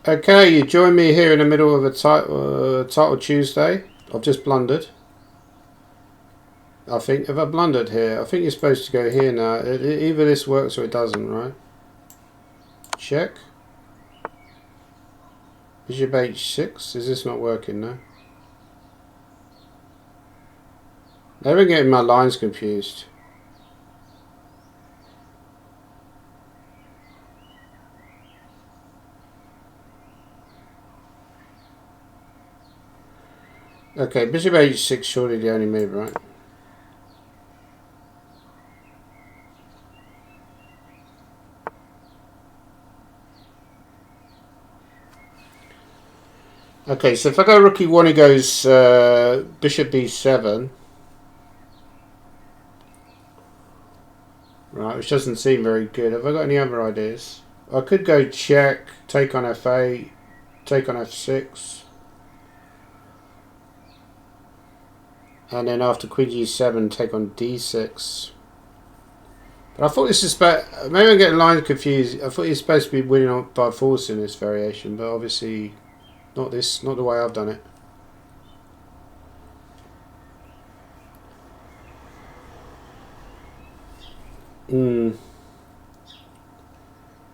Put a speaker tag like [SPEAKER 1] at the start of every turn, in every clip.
[SPEAKER 1] Okay, you join me here in the middle of a title Tuesday. I've just blundered. I think, have I blundered here? I think you're supposed to go here now. Either this works or it doesn't, right? Check. Bishop h6. Is this not working now? Maybe I'm getting my lines confused. Okay, bishop h6 surely the only move, right? Okay, so if I go rook e1, he goes bishop b7. Right, which doesn't seem very good. Have I got any other ideas? I could go check, take on f8, take on f6. And then after queen g7, take on d6. But I thought this is... Maybe I'm getting lines confused. I thought you're supposed to be winning by force in this variation, but obviously not the way I've done it.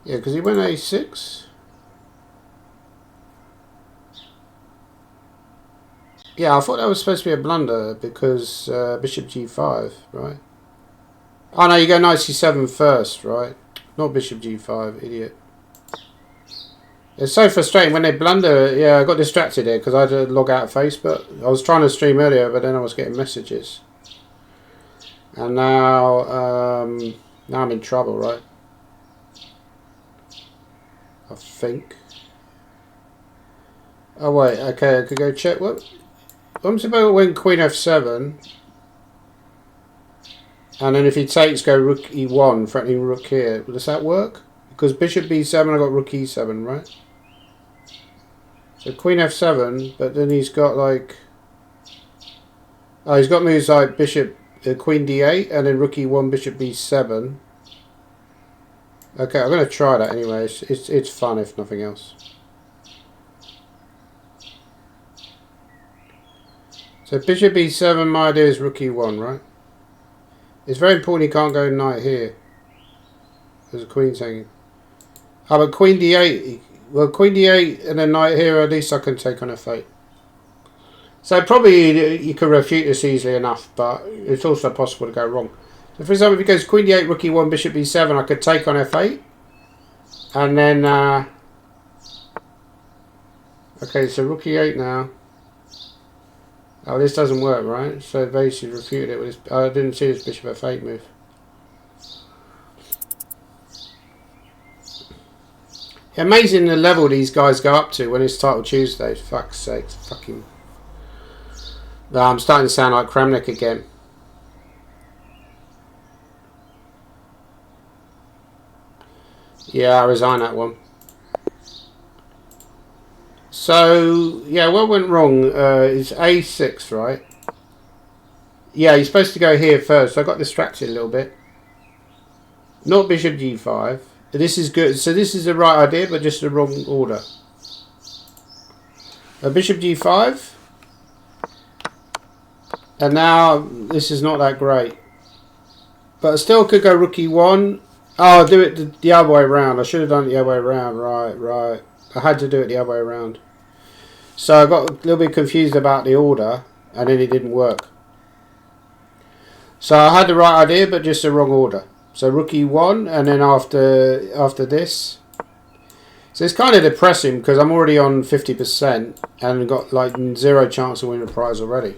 [SPEAKER 1] Yeah, because he went a6. Yeah, I thought that was supposed to be a blunder because bishop g5, right? Oh no, you go knight c7 first, right? Not bishop g5, idiot. It's so frustrating when they blunder. Yeah, I got distracted here because I had to log out of Facebook. I was trying to stream earlier, but then I was getting messages. And now, now I'm in trouble, right? I think. Oh wait, okay, I could go check. What about when queen f7? And then if he takes, go rook e1, threatening rook here. Does that work? Because bishop b7, I got rook e7, right? So queen f7, but then he's got like... Oh, he's got moves like bishop, queen d8, and then rook e1, bishop b7. Okay, I'm going to try that anyway. It's fun if nothing else. So bishop b7, my idea is rook e1, right? It's very important he can't go knight here. There's a queen hanging. Oh, but queen d8. Well, queen d8 and then knight here, at least I can take on f8. So probably you can refute this easily enough, but it's also possible to go wrong. So for example, if he goes queen d8, rook e1, bishop b7, I could take on f8. And then... okay, so rook e8 now. Oh, this doesn't work, right? So basically refuted it with his... I didn't see this bishop f8 move. Amazing the level these guys go up to when it's title Tuesday. Fuck's sake. Fucking... No, I'm starting to sound like Kramnik again. Yeah, I resign that one. So, yeah, what went wrong is a6, right? Yeah, you're supposed to go here first. I got distracted a little bit. Not bishop g5. This is good. So this is the right idea, but just the wrong order. Bishop g5. And now, this is not that great. But I still could go rook e1. Oh, I'll do it the other way around. I should have done it the other way around. Right. I had to do it the other way around. So I got a little bit confused about the order, and then it didn't work. So I had the right idea, but just the wrong order. So rook e1, and then after this. So it's kind of depressing because I'm already on 50% and got like 0 chance of winning a prize already.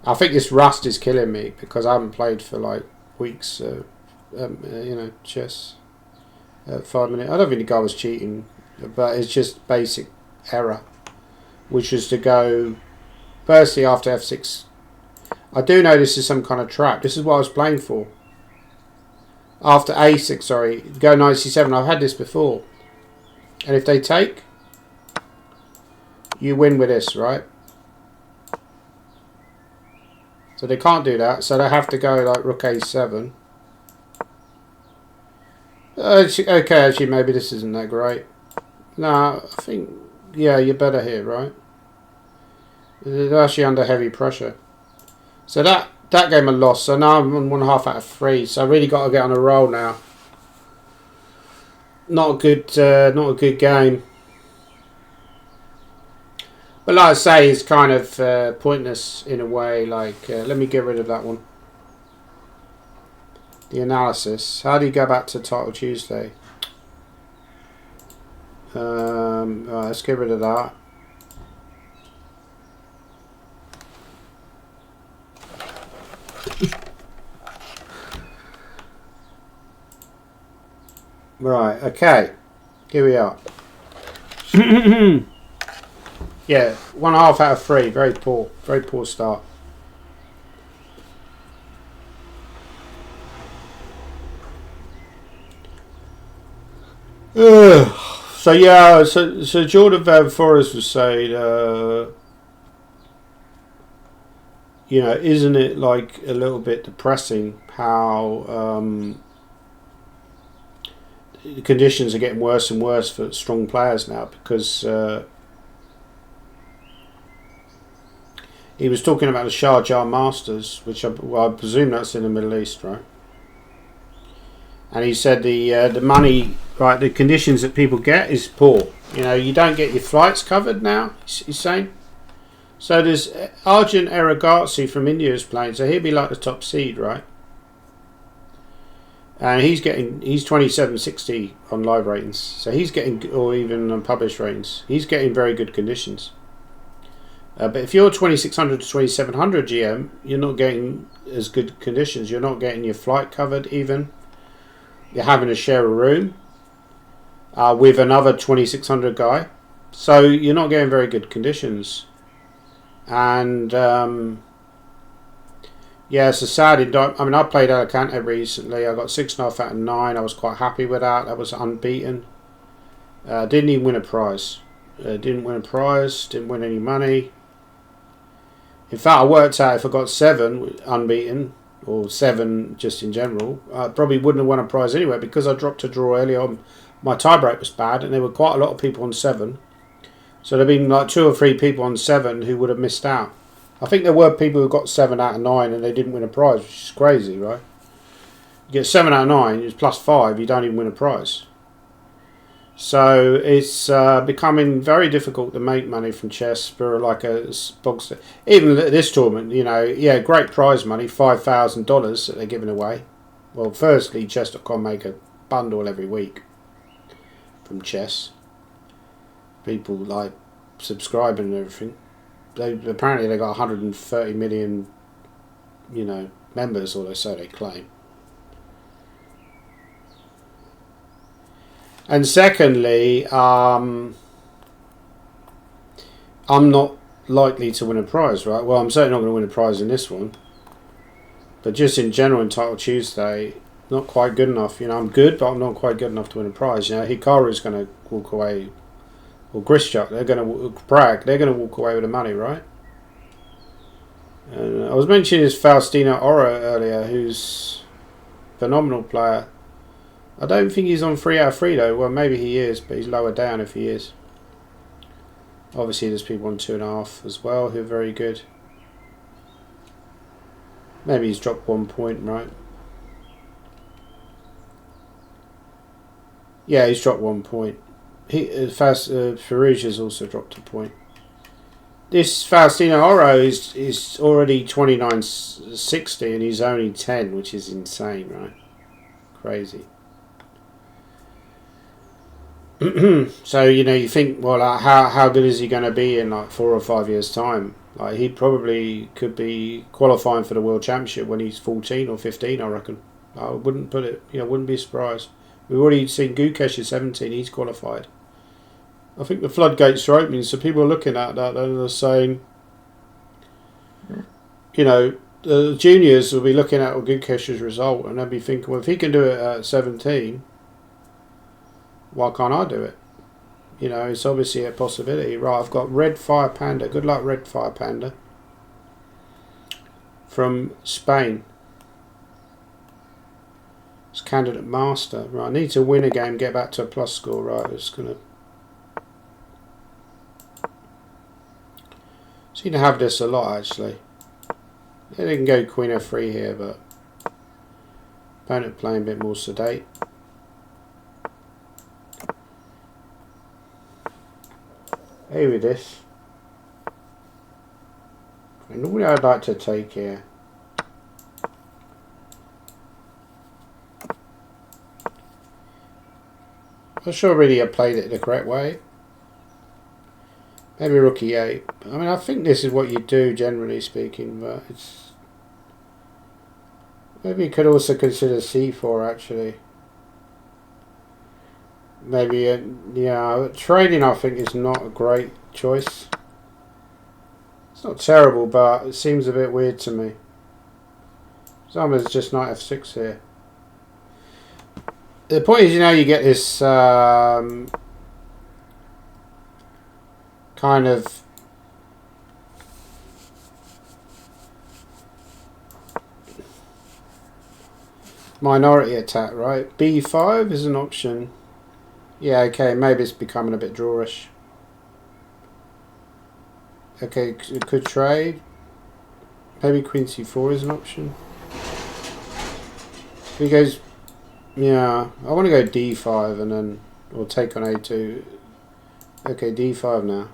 [SPEAKER 1] I think this rust is killing me because I haven't played for like weeks. You know, chess. 5 minutes. I don't think the guy was cheating, but it's just basic error, which is to go firstly after f6. I do know this is some kind of trap. This is what I was playing for. After a6, sorry, go knight c7. I've had this before, and if they take, you win with this, right? So they can't do that, so they have to go like rook a7. Okay, actually maybe this isn't that great. No, I think, yeah, you're better here, right? They're actually under heavy pressure. So that game I lost. So now I'm on 1.5 out of 3. So I really got to get on a roll now. Not a good game. But like I say, it's kind of pointless in a way. Like, let me get rid of that one. The analysis. How do you go back to Title Tuesday? Right, let's get rid of that. Right, okay. Here we are. Yeah, 1.5 out of 3. Very poor. Very poor start. So yeah, so Jordan Van Forest was saying, you know, isn't it like a little bit depressing how the conditions are getting worse and worse for strong players now? Because he was talking about the Sharjah Masters, which I presume that's in the Middle East, right? And he said the money, right, the conditions that people get is poor. You know, you don't get your flights covered now, he's saying. So there's Arjun Aragazzi from India is playing, so he'll be like the top seed, right? And he's 27.60 on live ratings, so he's getting, or even on published ratings, he's getting very good conditions. But if you're 2600 to 2700 GM, you're not getting as good conditions. You're not getting your flight covered even. You're having to share a room with another 2600 guy, so you're not getting very good conditions. And yeah, it's a sad indictment. I mean, I played Alicante recently. I got 6.5 out of 9. I was quite happy with that. That was unbeaten. Didn't even win a prize. Didn't win a prize. Didn't win any money. In fact, I worked out if I got 7 unbeaten, or 7 just in general, I probably wouldn't have won a prize anyway, because I dropped a draw early on. My tiebreak was bad, and there were quite a lot of people on 7. So there have been like 2 or 3 people on 7 who would have missed out. I think there were people who got 7 out of 9 and they didn't win a prize, which is crazy, right? You get 7 out of 9, it's plus 5, you don't even win a prize. So it's becoming very difficult to make money from chess for like a box. Even this tournament, you know, yeah, great prize money, $5,000 that they're giving away. Well, firstly, chess.com make a bundle every week from chess. People like subscribing and everything. Apparently they got 130 million, you know, members, or so they claim. And secondly, I'm not likely to win a prize, right? Well, I'm certainly not going to win a prize in this one. But just in general, in Title Tuesday, not quite good enough. You know, I'm good, but I'm not quite good enough to win a prize. You know, Hikaru's going to walk away, or Grischuk, they're going to walk away with the money, right? And I was mentioning this Faustino Oro earlier, who's a phenomenal player. I don't think he's on 3 out of 3 though. Well, maybe he is, but he's lower down if he is. Obviously, there's people on 2.5 as well who are very good. Maybe he's dropped 1 point, right? Yeah, he's dropped 1 point. Farouj has also dropped a point. This Faustino Oro is already 29.60 and he's only 10, which is insane, right? Crazy. So, you know, you think, well, how good is he going to be in like 4 or 5 years' time? Like, he probably could be qualifying for the World Championship when he's 14 or 15, I reckon. I wouldn't put it, you know, wouldn't be surprised. We've already seen Gukesh at 17, he's qualified. I think the floodgates are opening, so people are looking at that and they're saying, you know, the juniors will be looking at Gukesh's result and they'll be thinking, well, if he can do it at 17, why can't I do it? You know, it's obviously a possibility. Right, I've got Red Fire Panda. Good luck, Red Fire Panda. From Spain. It's Candidate Master. Right, I need to win a game, get back to a plus score. Right, it's going to Seem to have this a lot actually. Yeah, they can go queen f3 here, but opponent playing a bit more sedate. Hey with this. And normally I'd like to take here. I'm not sure really I played it the correct way. Maybe rook e8. I mean, I think this is what you do generally speaking, but it's... Maybe you could also consider c4 actually. Maybe, yeah, trading I think is not a great choice. It's not terrible, but it seems a bit weird to me. Someone's just knight f6 here. The point is, you know, you get this kind of minority attack, right? b5 is an option. Yeah, okay, maybe it's becoming a bit drawish. Okay, it could trade. Maybe queen c4 is an option. If he goes, yeah, I want to go d5 and then, or take on a2. Okay, d5 now.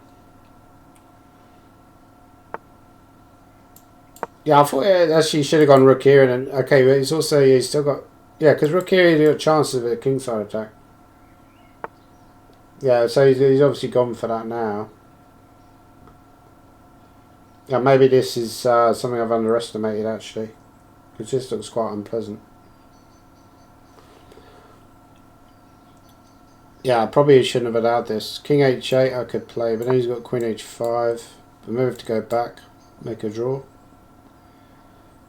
[SPEAKER 1] Yeah, I thought actually should have gone rook here and then, okay, but he's still got, yeah, because rook here he's got chances of a kingside attack. Yeah, so he's obviously gone for that now. Yeah, maybe this is something I've underestimated actually, because this looks quite unpleasant. Yeah, I probably shouldn't have allowed this. King h8 I could play, but then he's got queen h5. The move to go back, make a draw.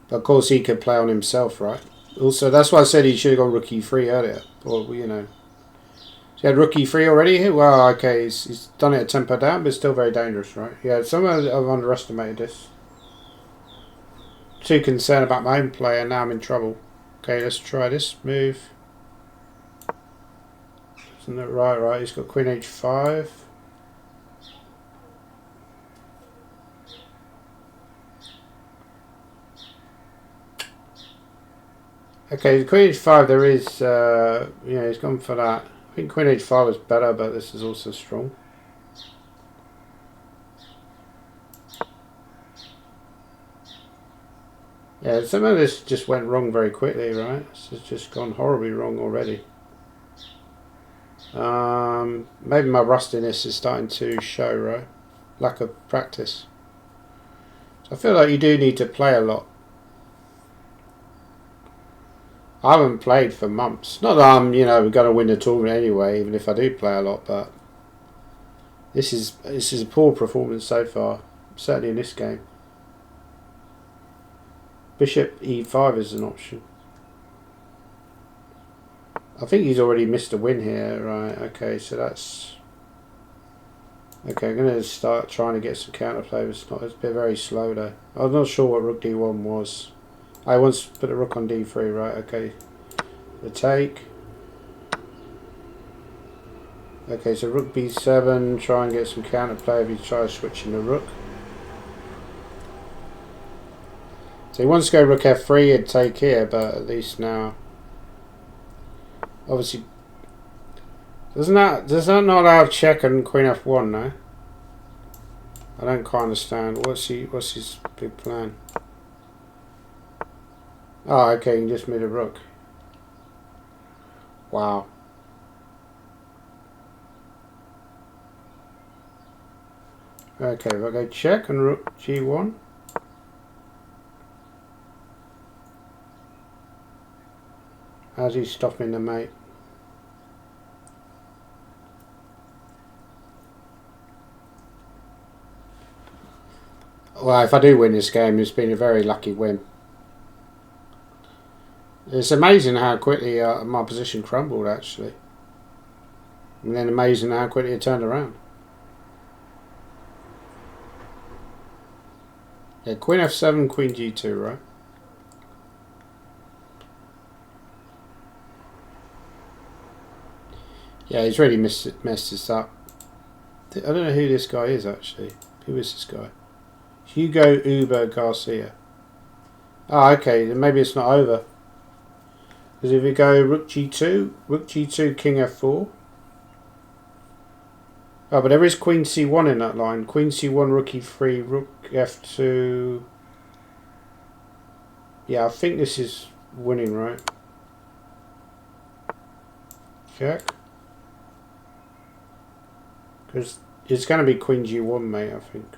[SPEAKER 1] But of course he could play on himself, right? Also, that's why I said he should have gone rook e3 earlier. Or, you know. So he had rook e3 already? Well, okay, he's done it a tempo down, but it's still very dangerous, right? Yeah, somehow I've underestimated this. Too concerned about my own play, and now I'm in trouble. Okay, let's try this move. Isn't that right? Right, he's got queen h5. Okay, queen h5 there is, yeah, he's gone for that. I think queen h5 was better, but this is also strong. Yeah, some of this just went wrong very quickly, right? This has just gone horribly wrong already. Maybe my rustiness is starting to show, right? Lack of practice. So I feel like you do need to play a lot. I haven't played for months. Not that I'm, you know, going to win the tournament anyway, even if I do play a lot, but this is a poor performance so far, certainly in this game. Bishop e5 is an option. I think he's already missed a win here, right? Okay, so that's... Okay, I'm going to start trying to get some counterplay, but it's been very slow though. I'm not sure what rook d1 was. I once put a rook on d3, right? Okay, the take. Okay, so rook b7, try and get some counterplay if he tries switching the rook. So he wants to go rook f3 and take here, but at least now, obviously, does that not allow check on queen f1? No, I don't quite understand. What's his big plan? Oh, okay, you can just move a rook. Wow. Okay, if I go check and rook g1. How's he stopping the mate? Well, if I do win this game, it's been a very lucky win. It's amazing how quickly my position crumbled, actually. And then amazing how quickly it turned around. Yeah, queen f7, queen g2, right? Yeah, he's really messed this up. I don't know who this guy is, actually. Who is this guy? Hugo Uber Garcia. Ah, okay, then maybe it's not over. Because if we go Rook G2, King F4. Oh, but there is Queen C1 in that line. Queen C1, Rook E3, Rook F2. Yeah, I think this is winning, right? Check. Because it's going to be Queen G1, mate, I think.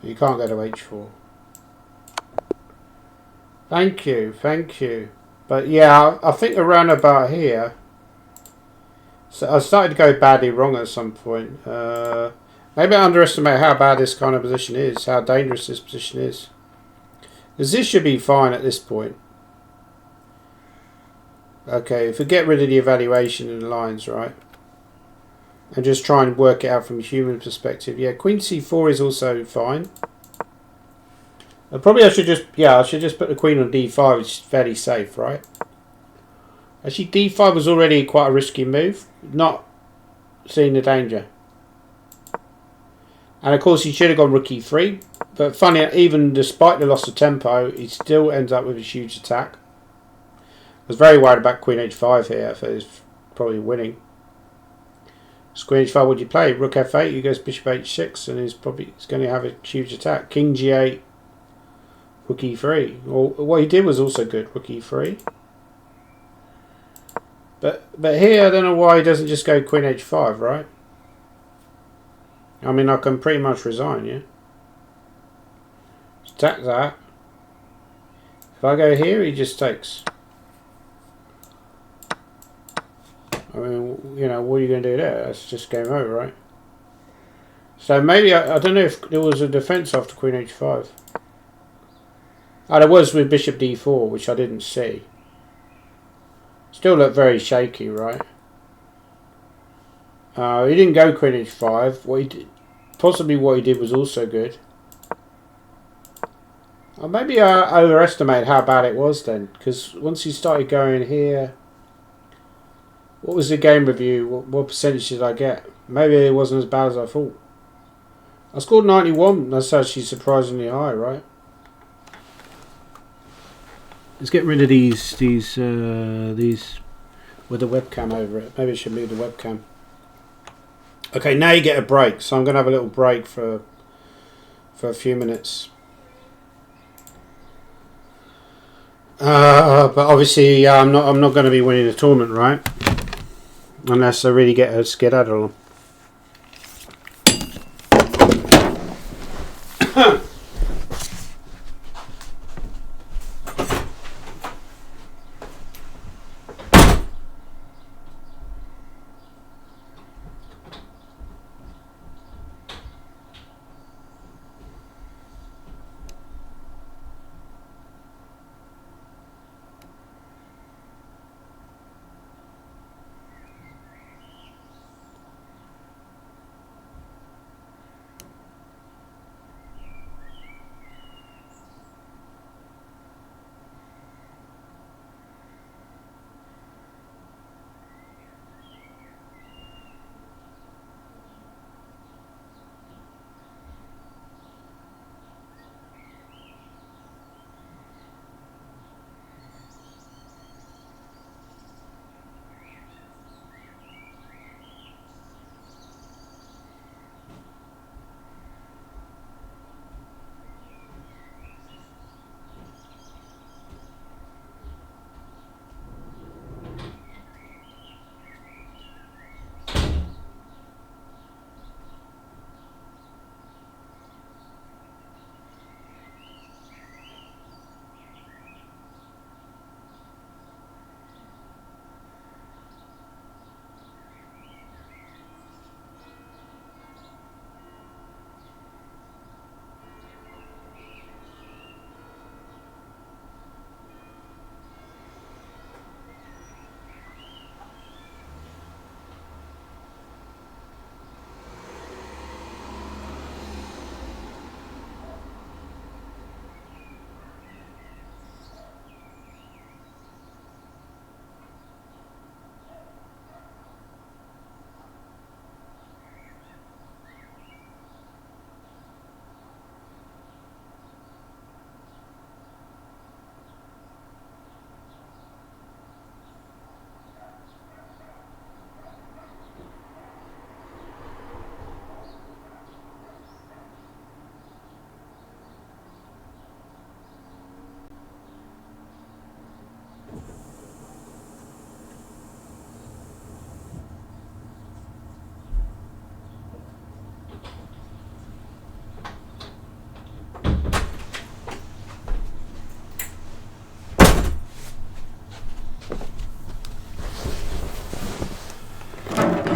[SPEAKER 1] You can't go to H4. Thank you, thank you. But yeah, I think around about here. So I started to go badly wrong at some point. Maybe I underestimate how bad this kind of position is, how dangerous this position is. Because this should be fine at this point. Okay, if we get rid of the evaluation in the lines, right? And just try and work it out from a human perspective. Yeah, Queen C4 is also fine. Probably I should just put the Queen on D5, which is fairly safe, right? Actually, D5 was already quite a risky move. Not seeing the danger. And of course, he should have gone Rook E3. But funny, even despite the loss of tempo, he still ends up with a huge attack. I was very worried about Queen H5 here, for he's probably winning. So Queen H5, what do you play? Rook F8, he goes Bishop H6, and he's going to have a huge attack. King G8, Rook E3. Well, what he did was also good, Rook E3. But here, I don't know why he doesn't just go Queen H5, right? I mean, I can pretty much resign, yeah? Attack that. If I go here, he just takes. I mean, you know, what are you going to do there? That's just game over, right? So maybe, I don't know if there was a defence after Queen H5. Oh, there was with Bishop D4, which I didn't see. Still looked very shaky, right? He didn't go Queen H5. What he did, possibly what he did was also good. Or maybe I overestimated how bad it was then, because once he started going here, what was the game review? What percentage did I get? Maybe it wasn't as bad as I thought. I scored 91. That's actually surprisingly high, right? Let's get rid of these with the webcam over it. Maybe I should move the webcam. Okay, now you get a break. So I'm going to have a little break for a few minutes. But obviously, I'm not going to be winning the tournament, right? Unless I really get a skedaddle.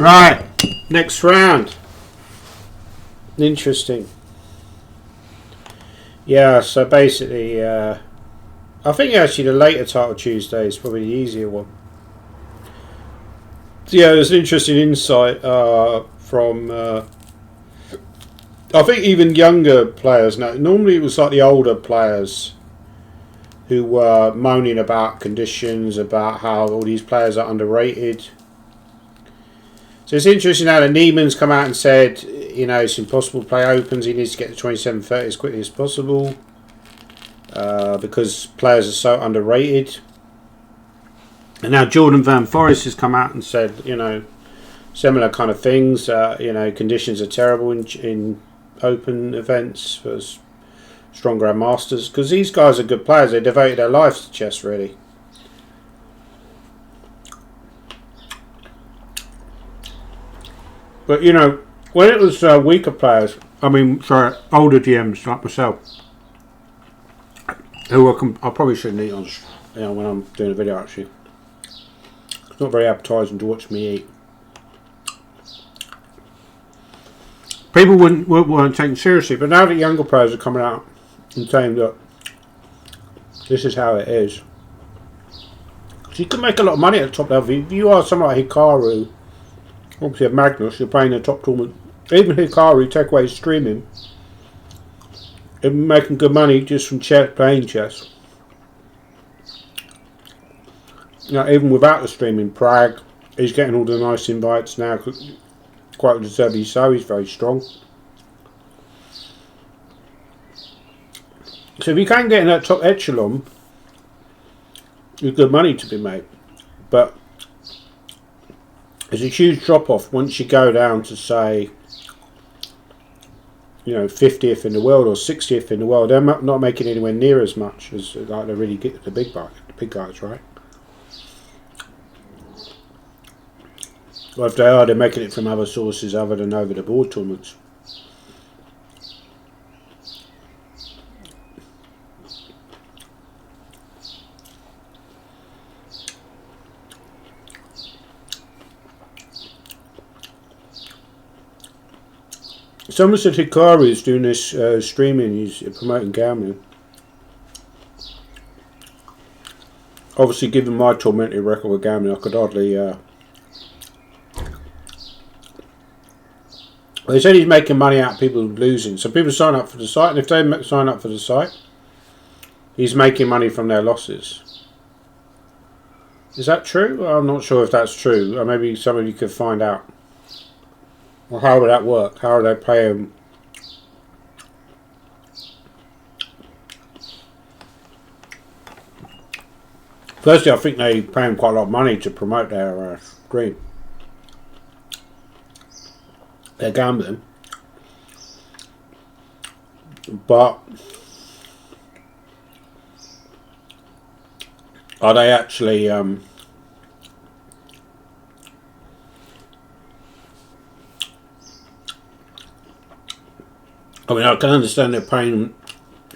[SPEAKER 1] Right, next round. Interesting. Yeah, so basically, I think actually the later title Tuesday is probably the easier one. So yeah, there's an interesting insight from, I think even younger players now. Normally it was like the older players who were moaning about conditions, about how all these players are underrated. So it's interesting now that Neiman's come out and said, you know, it's impossible to play opens. He needs to get to 27-30 as quickly as possible because players are so underrated. And now Jordan Van Forest has come out and said, you know, similar kind of things. You know, conditions are terrible in open events for strong grandmasters because these guys are good players. They devoted their lives to chess, really. But you know, when it was weaker players, I mean, sorry, older GMs like myself, who I probably shouldn't eat on, you know, when I'm doing a video. Actually, it's not very appetising to watch me eat. People weren't taken seriously, but now that younger players are coming out and saying that this is how it is, so you can make a lot of money at the top level. If you are someone like Hikaru, obviously at Magnus, you're playing the top tournament. Even Hikaru, take away his streaming, he's making good money just from playing chess. You know, even without the streaming, Prague, he's getting all the nice invites now. Quite deservedly so. He's very strong. So if you can get in that top echelon, there's good money to be made. But there's a huge drop off once you go down to, say, you know, 50th in the world or 60th in the world. They're not making anywhere near as much as like they really get the big guys, right? Or if they are, they're making it from other sources other than over the board tournaments. Someone said Hikaru is doing this streaming, he's promoting gambling. Obviously, given my tormented record with gambling, I could hardly... They said he's making money out of people losing. So people sign up for the site, and if they sign up for the site, he's making money from their losses. Is that true? I'm not sure if that's true. Or maybe some of you could find out. Well, how would that work? How would they pay him? Firstly, I think they pay him quite a lot of money to promote their stream. They're gambling. But are they actually... I mean, I can understand they're paying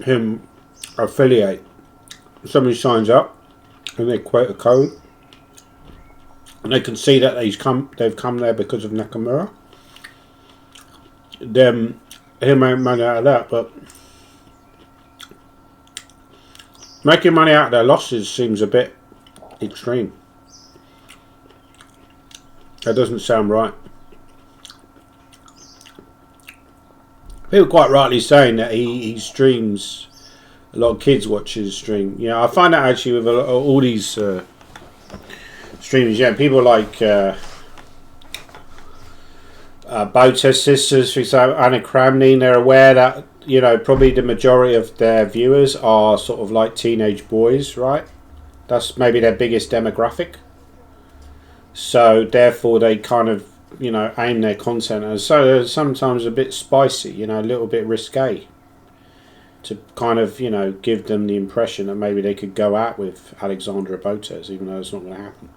[SPEAKER 1] him affiliate. Somebody signs up and they quote a code, and they can see that they've come there because of Nakamura. Then he'll make money out of that, but making money out of their losses seems a bit extreme. That doesn't sound right. People quite rightly saying that he streams, a lot of kids watch his stream. You know, I find that actually with all these streamers, yeah, people like Botes sisters, for example, Anna Kramney, they're aware that, you know, probably the majority of their viewers are sort of like teenage boys, right? That's maybe their biggest demographic. So therefore they kind of, you know, aim their content as so sometimes a bit spicy, you know, a little bit risque, to kind of, you know, give them the impression that maybe they could go out with Alexandra Botes, even though it's not going to happen.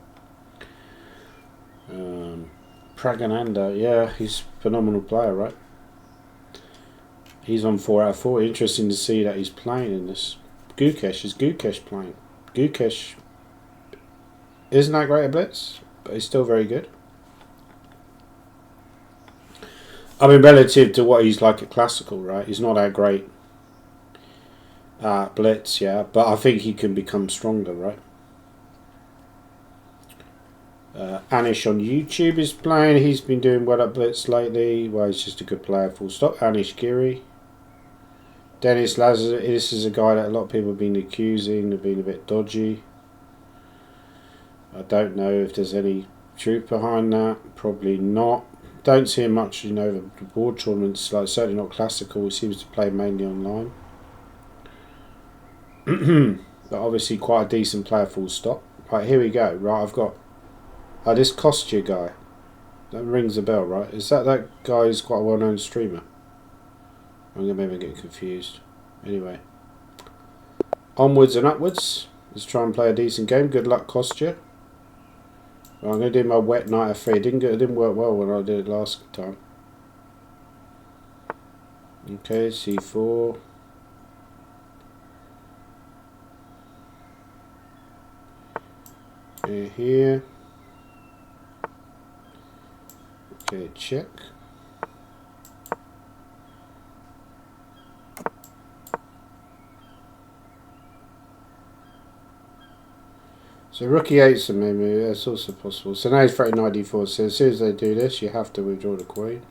[SPEAKER 1] Pragananda, yeah, he's a phenomenal player, right? He's on 4 out of 4. Interesting to see that he's playing in this. Gukesh, is Gukesh playing? Gukesh isn't that great at Blitz, but he's still very good. I mean, relative to what he's like at classical, right? He's not that great at blitz, yeah, but I think he can become stronger, right? Anish on YouTube is playing. He's been doing well at blitz lately. Well, he's just a good player, full stop. Anish Giri. Dennis Lazarus, this is a guy that a lot of people have been accusing of being a bit dodgy. I don't know if there's any truth behind that. Probably not. Don't see him much, you know, the board tournaments, like certainly not classical. He seems to play mainly online. But obviously quite a decent player, full stop. Right, here we go. Right, I've got this Kostya guy. That rings a bell, right? Is that guy who's quite a well-known streamer? I'm going to maybe get confused. Anyway. Onwards and upwards. Let's try and play a decent game. Good luck, Kostya. Well, I'm going to do my wet knight f3. It didn't work well when I did it last time. Okay, c4. Here. Okay, check. So rook e8's a main move, that's also possible. So now he's threatening knight d4, so as soon as they do this, you have to withdraw the queen.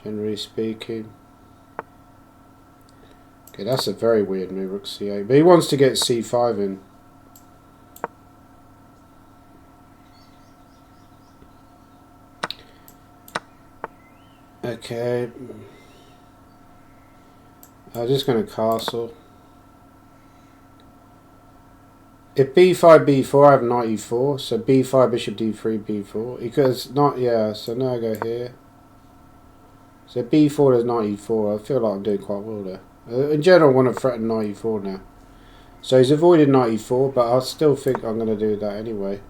[SPEAKER 1] Generally speaking. Okay, that's a very weird move, rook c8. But he wants to get c5 in. Okay. I'm just going to castle. If b5, b4, I have knight e4. So b5, bishop d3, b4. Because not, yeah, so now I go here. So b4 is knight e4. I feel like I'm doing quite well there. In general, I want to threaten knight e4 now. So he's avoided knight e4, but I still think I'm going to do that anyway.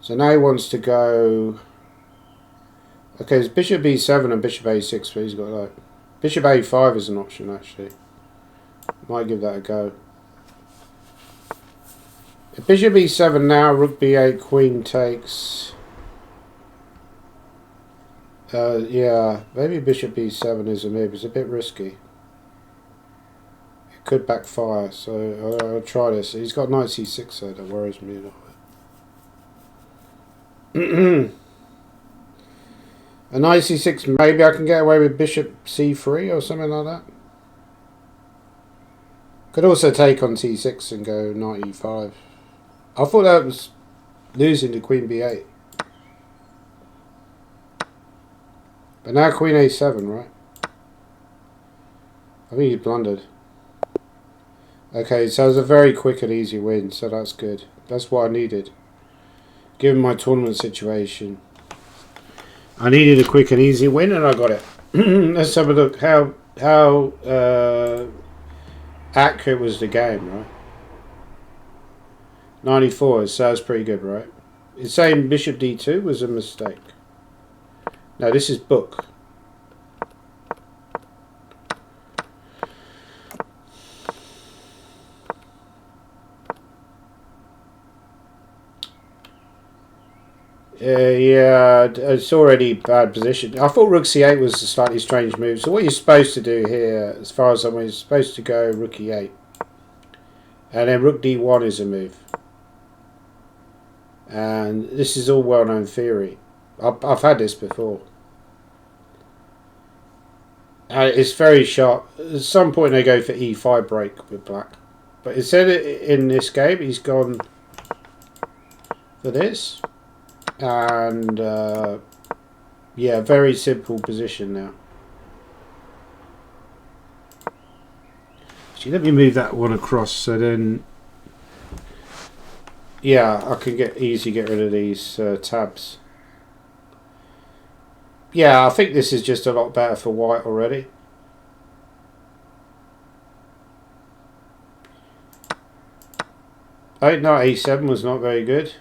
[SPEAKER 1] So now he wants to go... Okay, it's bishop b7 and bishop a6, but he's got like... Bishop a5 is an option, actually. Might give that a go. If bishop e7 now, rook b8, queen takes... yeah, maybe bishop b7 is a move. It's a bit risky. It could backfire, so I'll try this. He's got knight c6 though, that worries me a little bit. A knight c6, maybe I can get away with bishop c3 or something like that. Could also take on c6 and go knight e5. I thought that was losing to queen b8. But now queen a7, right? I think he blundered. Okay, so it was a very quick and easy win, so that's good. That's what I needed. Given my tournament situation. I needed a quick and easy win, and I got it. Let's have a look. How accurate was the game, right? 94, so that's pretty good, right? It's saying bishop d2 was a mistake. No, this is book. Yeah, it's already bad position. I thought rook c8 was a slightly strange move. So what you're supposed to do here, as far as I know, you're supposed to go rook e8. And then rook d1 is a move. And this is all well-known theory. I've had this before. It's very sharp. At some point they go for e5 break with black. But instead in this game, he's gone for this. And yeah, very simple position now. Actually, let me move that one across so then, yeah, I can easily get rid of these tabs. Yeah, I think this is just a lot better for white already. Oh, no, e7 was not very good.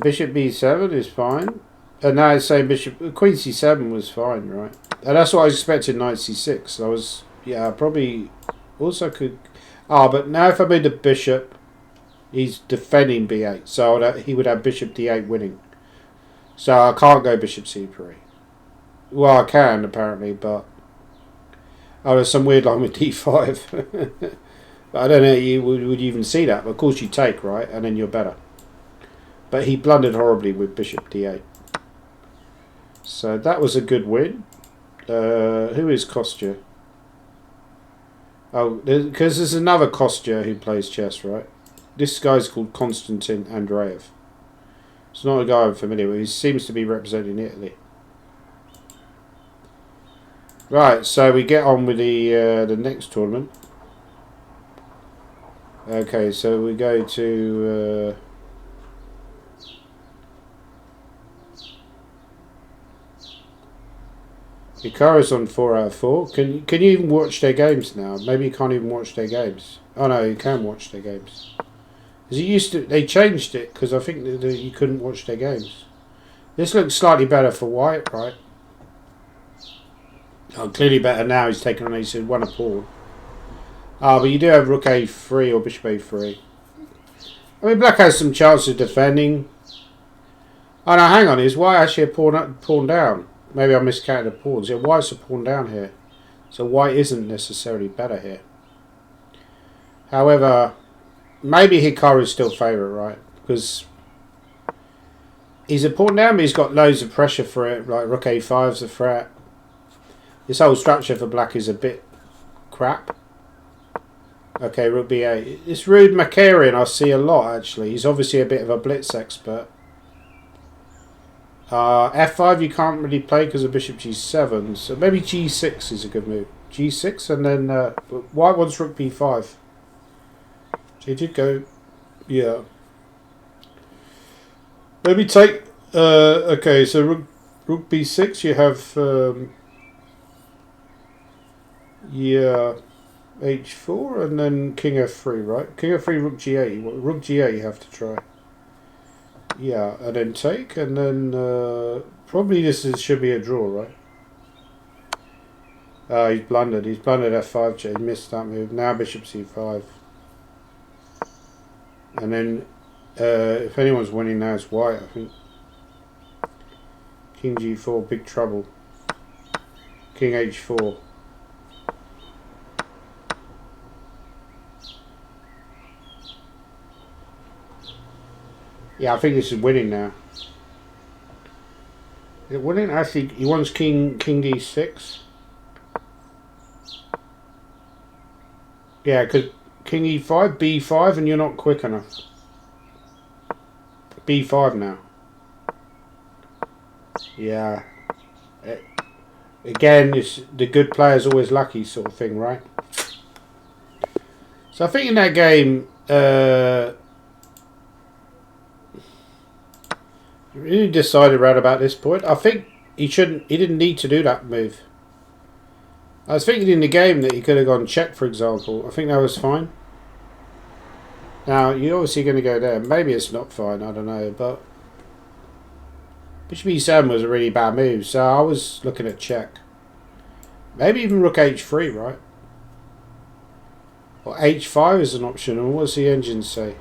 [SPEAKER 1] Bishop b7 is fine. And now it's saying queen c7 was fine, right? And that's what I was expecting, knight c6. I was, yeah, I probably also could... but now if I move the bishop, He's defending b8, so he would have bishop d8 winning. So I can't go bishop c3. Well, I can apparently, but there's some weird line with d5. But I don't know. Would you even see that? But of course you take, right, and then you're better. But he blundered horribly with bishop d8. So that was a good win. Who is Kostya? Oh, because there's another Kostya who plays chess, right? This guy's called Konstantin Andreev. It's not a guy I'm familiar with. He seems to be representing Italy. Right, so we get on with the next tournament. Okay, so we go to Hikaru's on 4 out of 4. Can you even watch their games now? Maybe you can't even watch their games. Oh no, you can watch their games. Because they changed it because I think that you couldn't watch their games. This looks slightly better for white, right? Oh, clearly better now. He's taken on. He's won a pawn. Ah, but you do have rook a3 or bishop a3. I mean, black has some chance of defending. Oh no, hang on. Is white actually a pawn down? Maybe I miscounted the pawns. Yeah, white's a pawn down here. So white isn't necessarily better here. However, maybe Hikaru's still favourite, right? Because he's a pawn down, but he's got loads of pressure for it. Like rook a5's a threat. This whole structure for black is a bit crap. Okay, rook b8. This Rude Makarian I see a lot, actually. He's obviously a bit of a blitz expert. F5 you can't really play because of bishop g7. So maybe g6 is a good move. g6 and then white wants rook b5. So he did go... Yeah. Maybe take... okay, so rook b6 you have... yeah... h4 and then king f3, right? King f3, rook g8. Rook g8 you have to try. Yeah, and then take, and then probably should be a draw, right? He's blundered. He's blundered f5. He missed that move. Now bishop c5. And then if anyone's winning now, it's white, I think. King g4, big trouble. King h4. Yeah, I think this is winning now. Is it winning? Actually, he wants king d6. Yeah, because king e5, b5, and you're not quick enough. b5 now. Yeah. Again, it's the good player's always lucky sort of thing, right? So I think in that game... really decided right about this point. I think he didn't need to do that move. I was thinking in the game that he could have gone check, for example. I think that was fine. Now, you're obviously going to go there. Maybe it's not fine, I don't know. But bishop e7 was a really bad move, so I was looking at check. Maybe even rook h3, right? Or h5 is an option. And what does the engine say?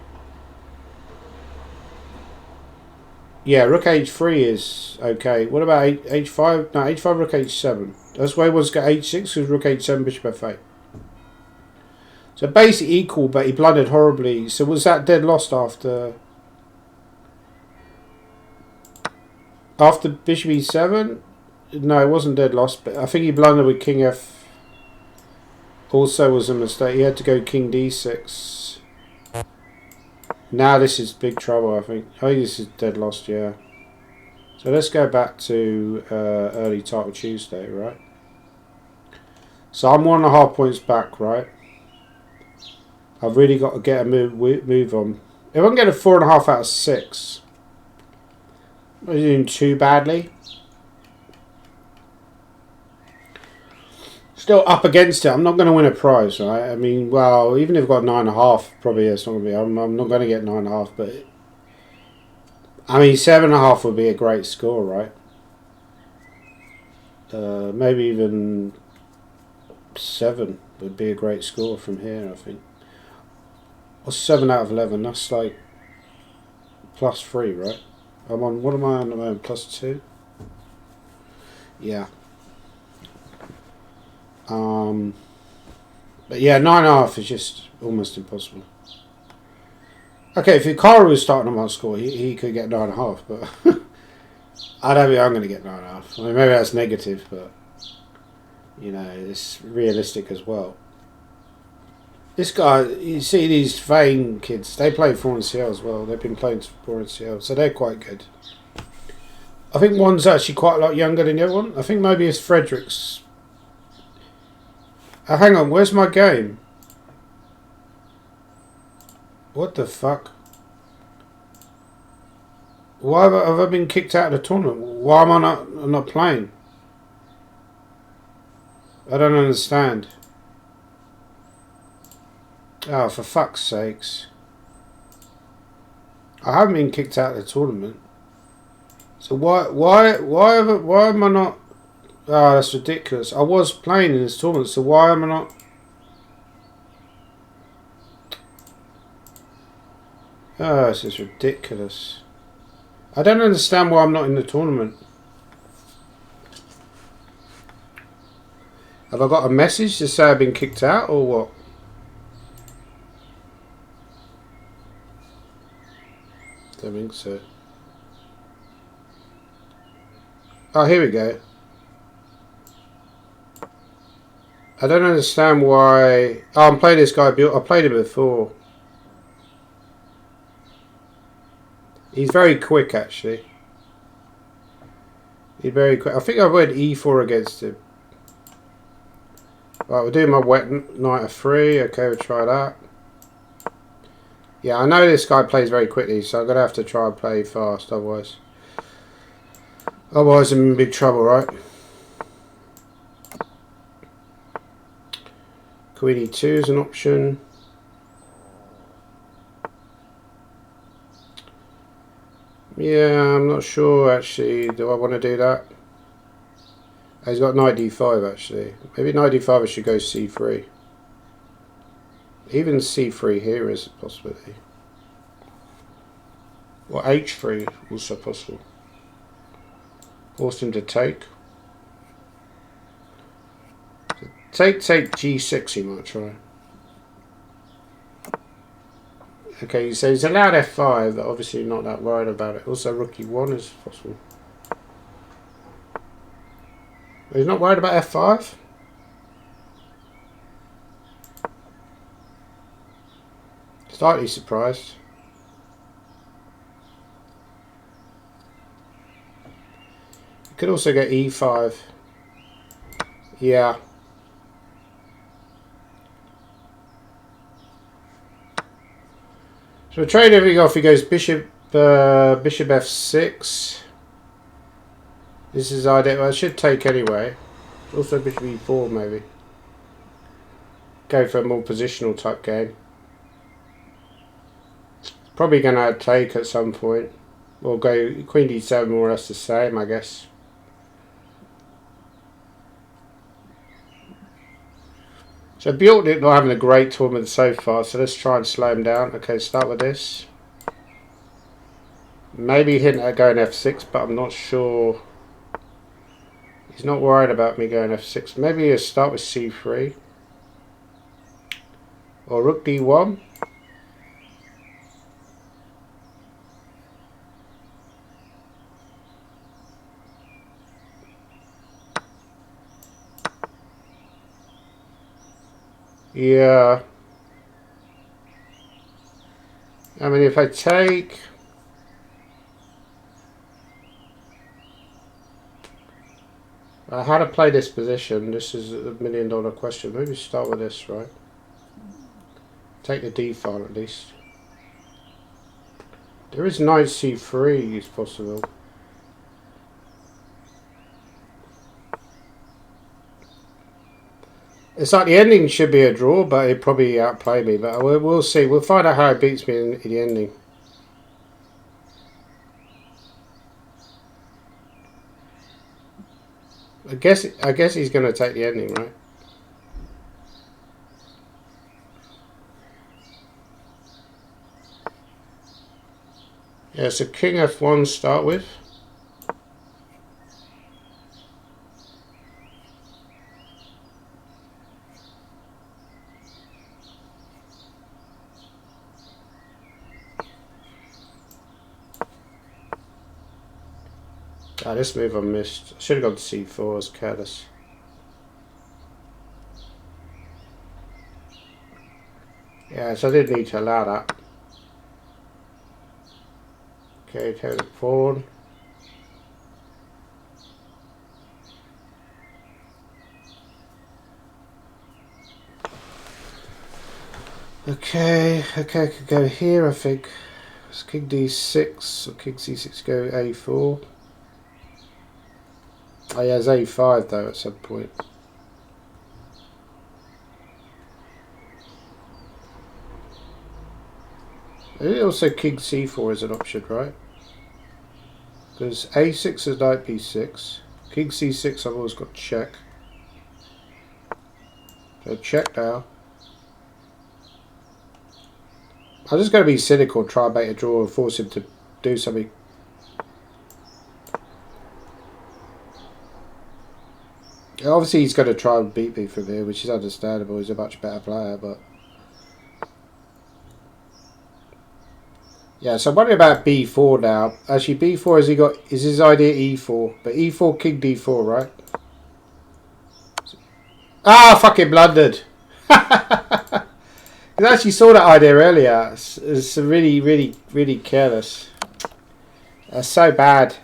[SPEAKER 1] Yeah, rook h3 is okay. What about h5? No, h5, rook h7. That's why he wants to go h6 because rook h7, bishop f8. So basically equal, but he blundered horribly. So was that dead lost after bishop e7? No, it wasn't dead lost, but I think he blundered with king f. Also was a mistake. He had to go king d6. Now this is big trouble, I think. I think this is dead lost, yeah. So let's go back to early title Tuesday, right? So I'm 1.5 points back, right? I've really got to get a move on. If I can get a 4.5 out of 6, I'm not doing too badly. Still up against it. I'm not going to win a prize, right? I mean, well, even if I've got 9.5, probably it's not going to be. I'm not going to get 9.5, but I mean, 7.5 would be a great score, right? Maybe even 7 would be a great score from here, I think. What's 7 out of 11? That's like +3, right? I'm on, what am I on the moment? +2? Yeah. But yeah, 9.5 is just almost impossible. Okay, if Hikaru was starting on my score, he could get 9.5, but I don't think I'm going to get 9.5. I mean, maybe that's negative, but you know, it's realistic as well. This guy, you see these Vane kids, they play for NCL as well. They've been playing for NCL, so they're quite good. I think one's actually quite a lot younger than the other one. I think maybe it's Frederick's. Hang on, where's my game? What the fuck? Why have I been kicked out of the tournament? Why am I not playing? I don't understand. Oh, for fuck's sakes. I haven't been kicked out of the tournament. So why am I not... Oh, that's ridiculous. I was playing in this tournament, so why am I not... Oh, this is ridiculous. I don't understand why I'm not in the tournament. Have I got a message to say I've been kicked out or what? Don't think so. Oh, here we go. I don't understand why... Oh, I'm playing this guy. I played him before. He's very quick, actually. He's very quick. I think I went E4 against him. Right, we're doing my wet knight of 3. Okay, we'll try that. Yeah, I know this guy plays very quickly, so I'm going to have to try and play fast, otherwise I'm in big trouble, right? Queen E2 is an option. Yeah, I'm not sure, actually. Do I want to do that? He's got knight D5, actually. Maybe knight D5 I should go C3. Even C3 here is a possibility. Or H3 also possible. Force him to take. Take G6 he might try. Okay, so he's allowed F5, but obviously not that worried about it. Also rook E1 is possible. But he's not worried about F5? Slightly surprised. You could also get E5. Yeah. So trade everything off. He goes bishop F6. This is ideal. Well, I should take anyway. Also bishop E4 maybe. Go for a more positional type game. Probably going to take at some point. Or go Queen D7 more or less the same, I guess. So Bjork not having a great tournament so far, so let's try and slow him down. Okay, start with this. Maybe hint at going F6, but I'm not sure. He's not worried about me going F6. Maybe he'll start with C3. Or Rook D1. Yeah. I mean, if I take... how to play this position, this is a $1 million question. Maybe start with this, right? Take the D file at least. There is knight C3 is possible. It's like the ending should be a draw, but he'd probably outplay me. But we'll see. We'll find out how he beats me in the ending. I guess he's going to take the ending, right? Yeah, so king f1 start with. Ah, this move I missed. I should have gone to c4, I was careless. Yeah, so I did need to allow that. Okay, take the pawn. Okay, I could go here, I think. It's king d6, or king c6, go a4. Oh yeah, it's a5 though at some point. Also king c4 is an option, right? Because a6 is knight b6. King c6 I've always got check. So check now. I'm just going to be cynical and try and make a draw and force him to do something. Obviously he's going to try and beat me from here, which is understandable. He's a much better player, but... Yeah, so I'm wondering about b4 now. Actually, b4 is his idea e4, but e4 king d4, right? Ah, fucking blundered. I actually saw that idea earlier. It's really, really, really careless. That's so bad.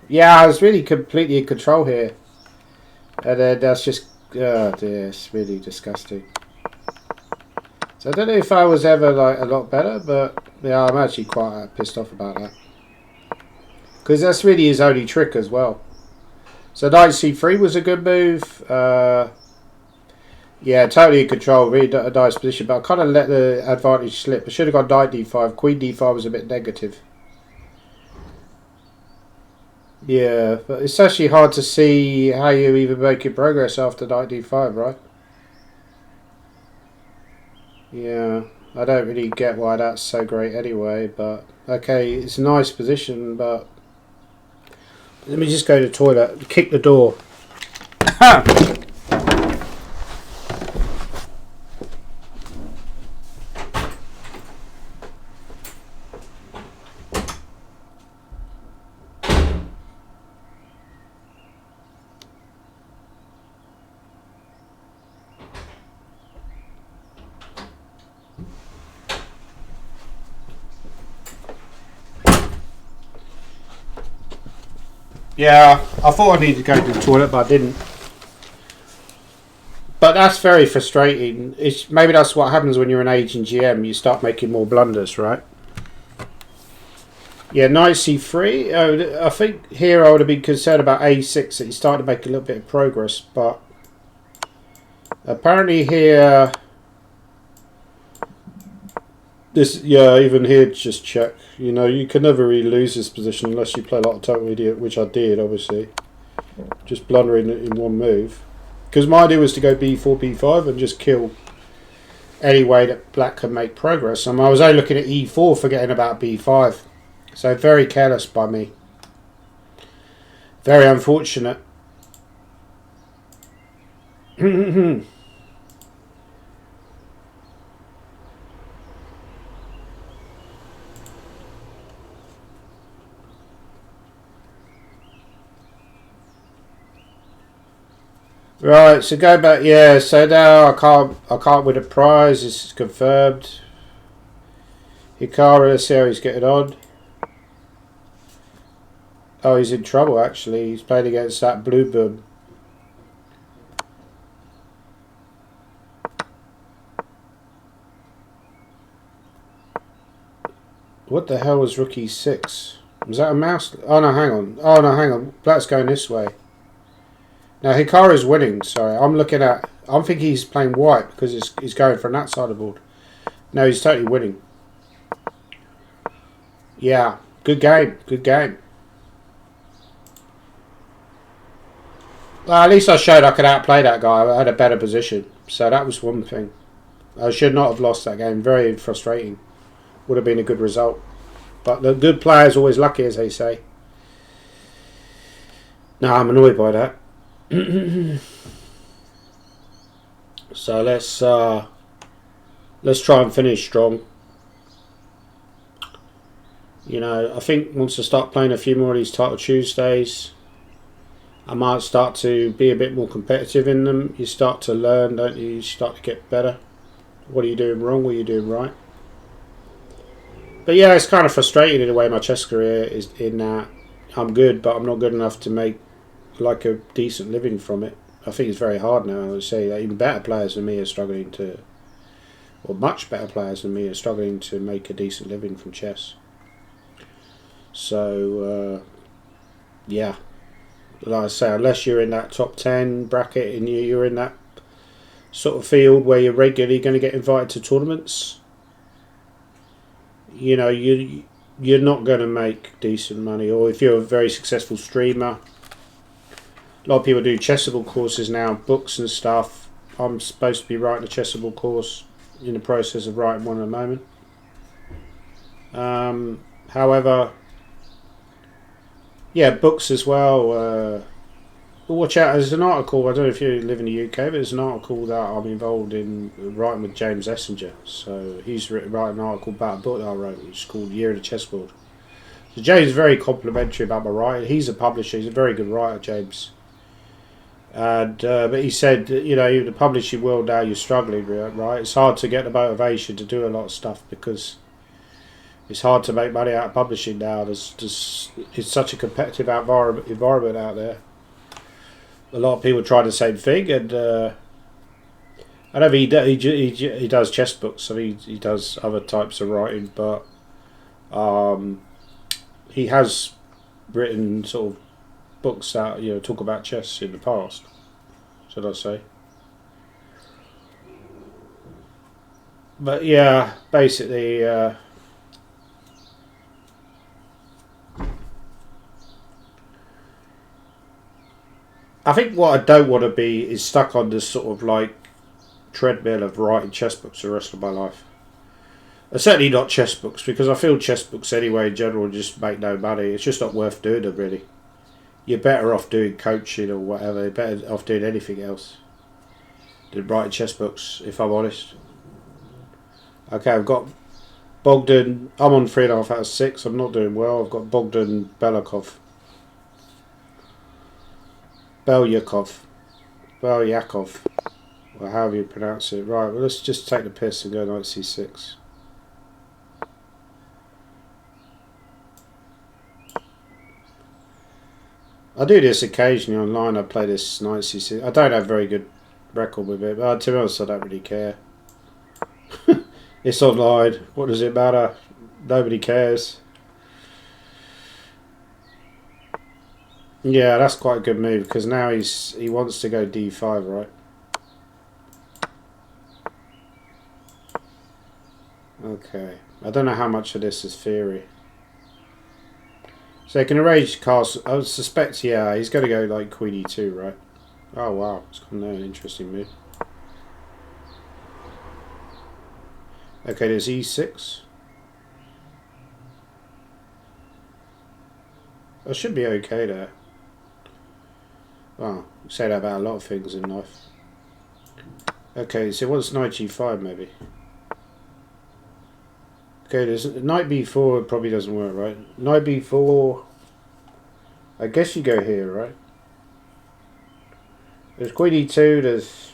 [SPEAKER 1] Yeah, I was really completely in control here, and then that's just, oh dear, it's really disgusting. So I don't know if I was ever like a lot better, but yeah, I'm actually quite pissed off about that. Because that's really his only trick as well. So knight c3 was a good move. Yeah, totally in control, really a nice position, but I kind of let the advantage slip. I should have gone knight d5. Queen d5 was a bit negative. Yeah, but it's actually hard to see how you even making progress after knight d5, right? Yeah, I don't really get why that's so great anyway, but okay, it's a nice position, but let me just go to the toilet, kick the door. Yeah, I thought I needed to go to the toilet, but I didn't. But that's very frustrating. Maybe that's what happens when you're an aging GM. You start making more blunders, right? Yeah, knight c3. I think here I would have been concerned about a6, that he started to make a little bit of progress, but apparently here... even here, just check. You know, you can never really lose this position unless you play a lot of total idiot, which I did, obviously. Just blundering in one move. Because my idea was to go b4, b5 and just kill any way that black can make progress. I was only looking at e4, forgetting about b5. So very careless by me. Very unfortunate. Right, so go back. Yeah, so now I can't win a prize. This is confirmed. Hikaru, let's see how he's getting on. Oh, he's in trouble actually. He's playing against that blue bum. What the hell was Rookie 6? Was that a mouse? Oh no, hang on. Oh no, hang on. Black's going this way. Now Hikaru's winning. Sorry, I'm thinking he's playing white because he's going from that side of the board. No, he's totally winning. Yeah, good game. Good game. Well, at least I showed I could outplay that guy. I had a better position, so that was one thing. I should not have lost that game. Very frustrating. Would have been a good result. But the good player's always lucky, as they say. No, I'm annoyed by that. So let's try and finish strong. You know, I think once I start playing a few more of these Title Tuesdays, I might start to be a bit more competitive in them. You start to learn, don't you? You start to get better. What are you doing wrong? What are you doing right? But yeah, it's kind of frustrating in a way, my chess career, is in that I'm good, but I'm not good enough to make like a decent living from it. I think it's very hard now. I would say that even better players than me are struggling to, or much better players than me are struggling to make a decent living from chess. So yeah, like I say, unless you're in that top 10 bracket and you're in that sort of field where you're regularly going to get invited to tournaments, you know, you're not going to make decent money. Or if you're a very successful streamer, a lot of people do Chessable courses now, books and stuff. I'm supposed to be writing a Chessable course, in the process of writing one at the moment. However, yeah, books as well. Watch out, there's an article, I don't know if you live in the UK, but there's an article that I'm involved in writing with James Essinger. So he's writing an article about a book that I wrote, which is called Year of the Chessboard. So James is very complimentary about my writing. He's a publisher, he's a very good writer, James. And but he said, you know, the publishing world now, you're struggling, right? It's hard to get the motivation to do a lot of stuff because it's hard to make money out of publishing now. It's such a competitive environment out there. A lot of people try the same thing, and I know he does chess books. I mean, he does other types of writing, but he has written sort of books that, you know, talk about chess in the past, should I say. But yeah, basically I think what I don't want to be is stuck on this sort of like treadmill of writing chess books the rest of my life. Certainly not chess books, because I feel chess books anyway in general just make no money. It's just not worth doing them, really. You're better off doing coaching or whatever. You're better off doing anything else than writing chess books, if I'm honest. Okay, I've got Bogdan. I'm on 3.5 out of 6. I'm not doing well. I've got Bogdan Belyakov. Belyakov. Or however you pronounce it. Right, well, let's just take the piss and go knight c6. I do this occasionally online. I play this knight c6. I don't have a very good record with it, but to be honest, I don't really care. It's online. What does it matter? Nobody cares. Yeah, that's quite a good move, because now he wants to go d5, right? Okay. I don't know how much of this is theory. So he can arrange castle. I suspect, yeah, he's going to go like queen e2, right? Oh wow, it's kind of an interesting move. Okay, there's e6. I should be okay there. Well, say that about a lot of things in life. Okay, so what's knight g5 maybe? Okay, there's knight b4 probably doesn't work, right? Knight b4. I guess you go here, right? There's queen e2. There's,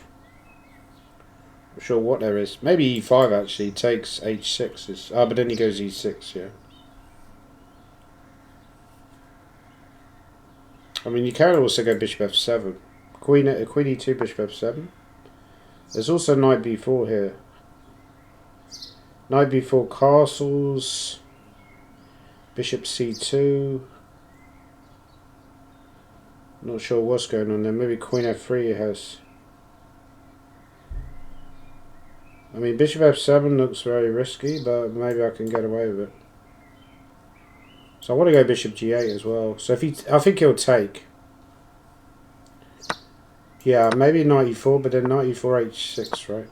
[SPEAKER 1] I'm not sure what there is. Maybe e5 actually takes h6. But then he goes e6. Yeah. I mean, you can also go bishop f7. Queen e2, bishop f7. There's also knight b4 here. Knight b4 castles. Bishop c2. Not sure what's going on there. Maybe queen f3 has. I mean, bishop f7 looks very risky, but maybe I can get away with it. So I want to go bishop g8 as well. So if I think he'll take. Yeah, maybe knight e4, but then knight e4 h6, right?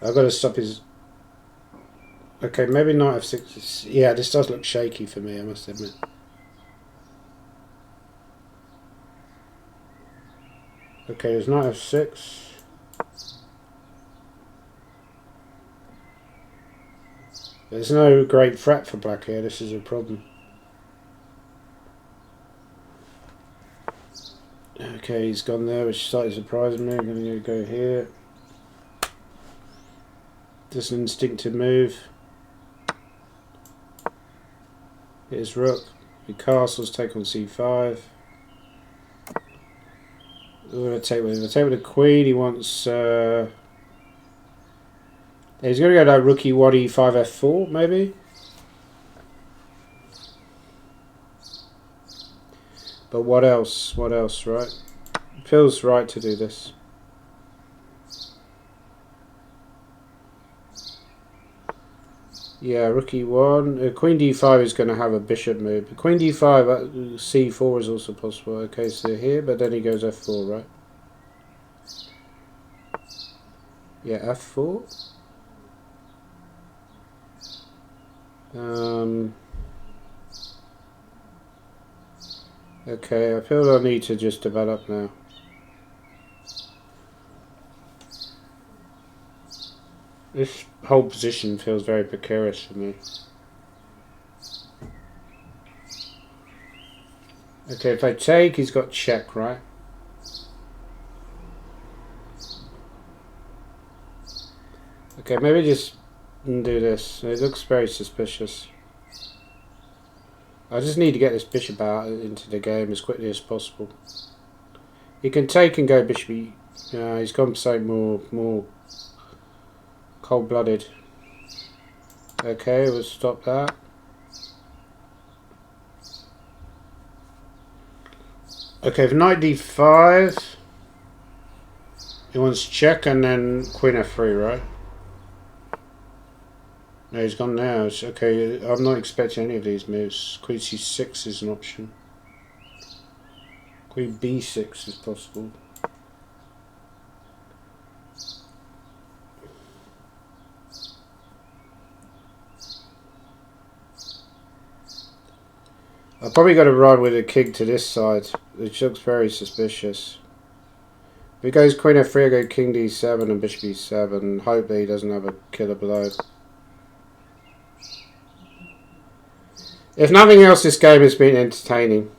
[SPEAKER 1] I've got to stop his. Okay, maybe knight f6. Yeah, this does look shaky for me, I must admit. Okay, there's knight f6. There's no great threat for black here, this is a problem. Okay, he's gone there, which started surprising me. I'm going to go here. Just an instinctive move. Hit his rook. The castles take on c5. We're going to take with him. I'll take with the queen. He wants... he's going to go like rook e1, e5, f4, maybe? But what else? What else, right? It feels right to do this. Yeah, rook e1. Queen d5 is going to have a bishop move. Queen d5, c4 is also possible. Okay, so here, but then he goes f4, right? Yeah, f4. Okay, I feel I need to just develop now. This whole position feels very precarious for me. Okay, if I take, he's got check, right? Okay, maybe just do this. It looks very suspicious. I just need to get this bishop out into the game as quickly as possible. He can take and go bishop e. He's gone something more cold-blooded. Okay, we'll stop that. Okay, for knight d5, he wants check and then queen f3, right? No, he's gone now. It's okay, I'm not expecting any of these moves. Queen c6 is an option. Queen b6 is possible. I've probably got to run with a king to this side, which looks very suspicious. If he goes queen f3, I go king d7 and bishop e7. Hope that he doesn't have a killer blow. If nothing else, this game has been entertaining.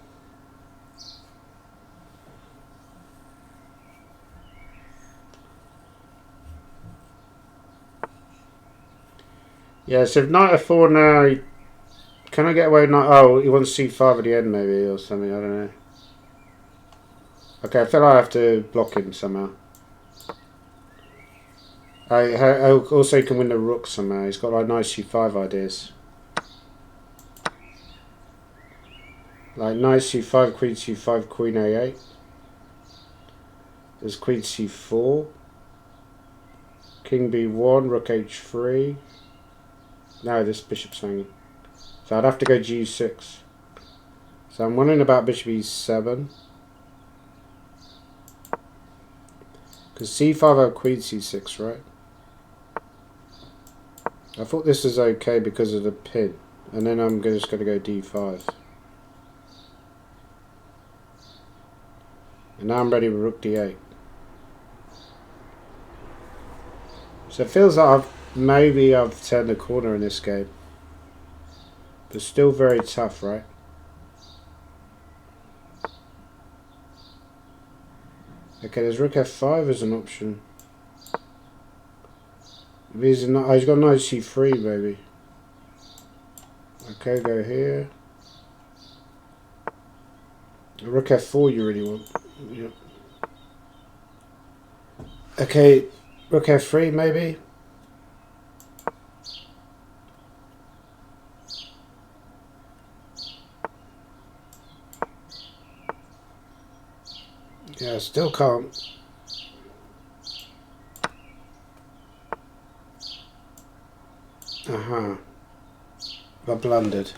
[SPEAKER 1] Yeah, so if knight f4 now, can I get away with knight? Oh, he wants c5 at the end maybe or something, I don't know. Okay, I feel like I have to block him somehow. I also can win the rook somehow. He's got like nice c5 ideas. Like knight c5, queen c5, queen a8. There's queen c4. King b1, rook h3. No, this bishop's hanging. So I'd have to go g6. So I'm wondering about bishop e7. Because c5 I have queen c6, right? I thought this was okay because of the pin. And then I'm just going to go d5. And now I'm ready with rook d8. So it feels like maybe I've turned the corner in this game. But still very tough, right? Okay, there's rook f5 as an option. He's got knight c3 maybe. Okay, go here. Rook f4 you really want. Yep. Okay, rook f3 maybe. Yeah, I still can't. I blundered.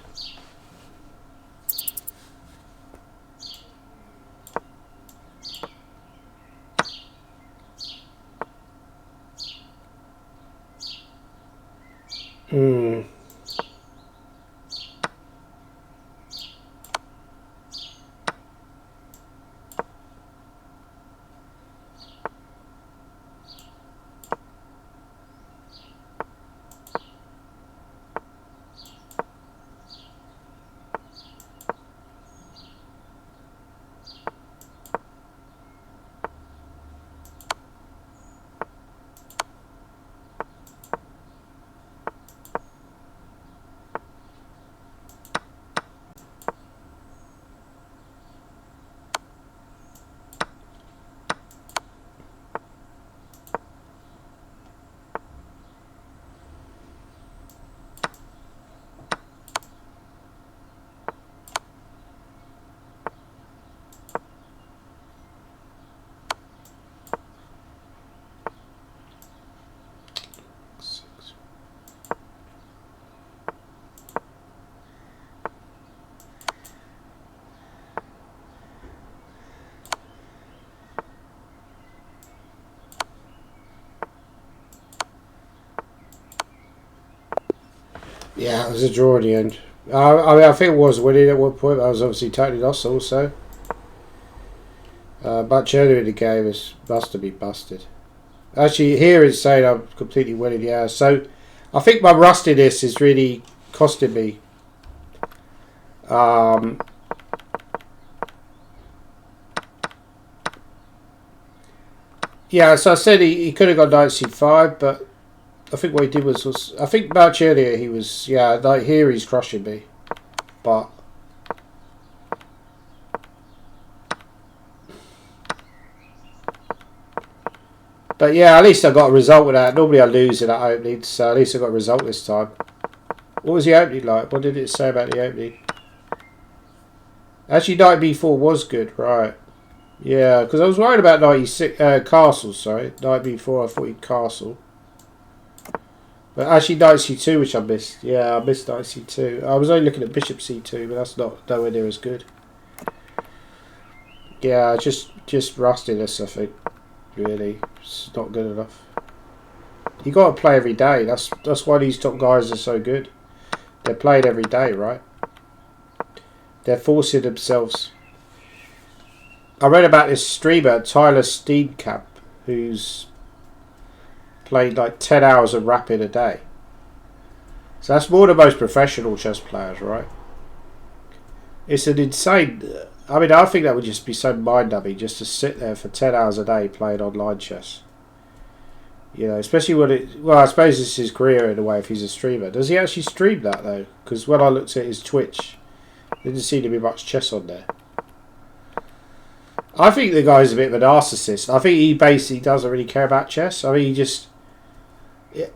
[SPEAKER 1] Yeah, it was a draw in the end. I mean, I think it was winning at one point, but I was obviously totally lost also. Much earlier in the game, must have been busted. Actually, here it's saying I'm completely winning, yeah. So, I think my rustiness is really costing me. Yeah, so I said he could have got knight c5, but I think what he did was I think much earlier he was, yeah, like here he's crushing me. But yeah, at least I got a result with that. Normally I lose in that opening, so at least I got a result this time. What was the opening like? What did it say about the opening? Actually, knight b4 was good, right? Yeah, because I was worried about knight e6, castle, sorry. Knight b4, I thought he'd castle. But actually knight c2, which I missed. Yeah, I missed knight c2. I was only looking at bishop c2, but that's nowhere near as good. Yeah, just rustiness, I think. Really, it's not good enough. You got to play every day. That's why these top guys are so good. They're playing every day, right? They're forcing themselves. I read about this streamer, Tyler Steenkamp, who's played like 10 hours of rapid a day. So that's more than most professional chess players, right? It's an insane... I mean, I think that would just be so mind-numbing just to sit there for 10 hours a day playing online chess. You know, especially when it... Well, I suppose this is his career in a way if he's a streamer. Does he actually stream that, though? Because when I looked at his Twitch, there didn't seem to be much chess on there. I think the guy's a bit of a narcissist. I think he basically doesn't really care about chess. I mean, he just... Yeah.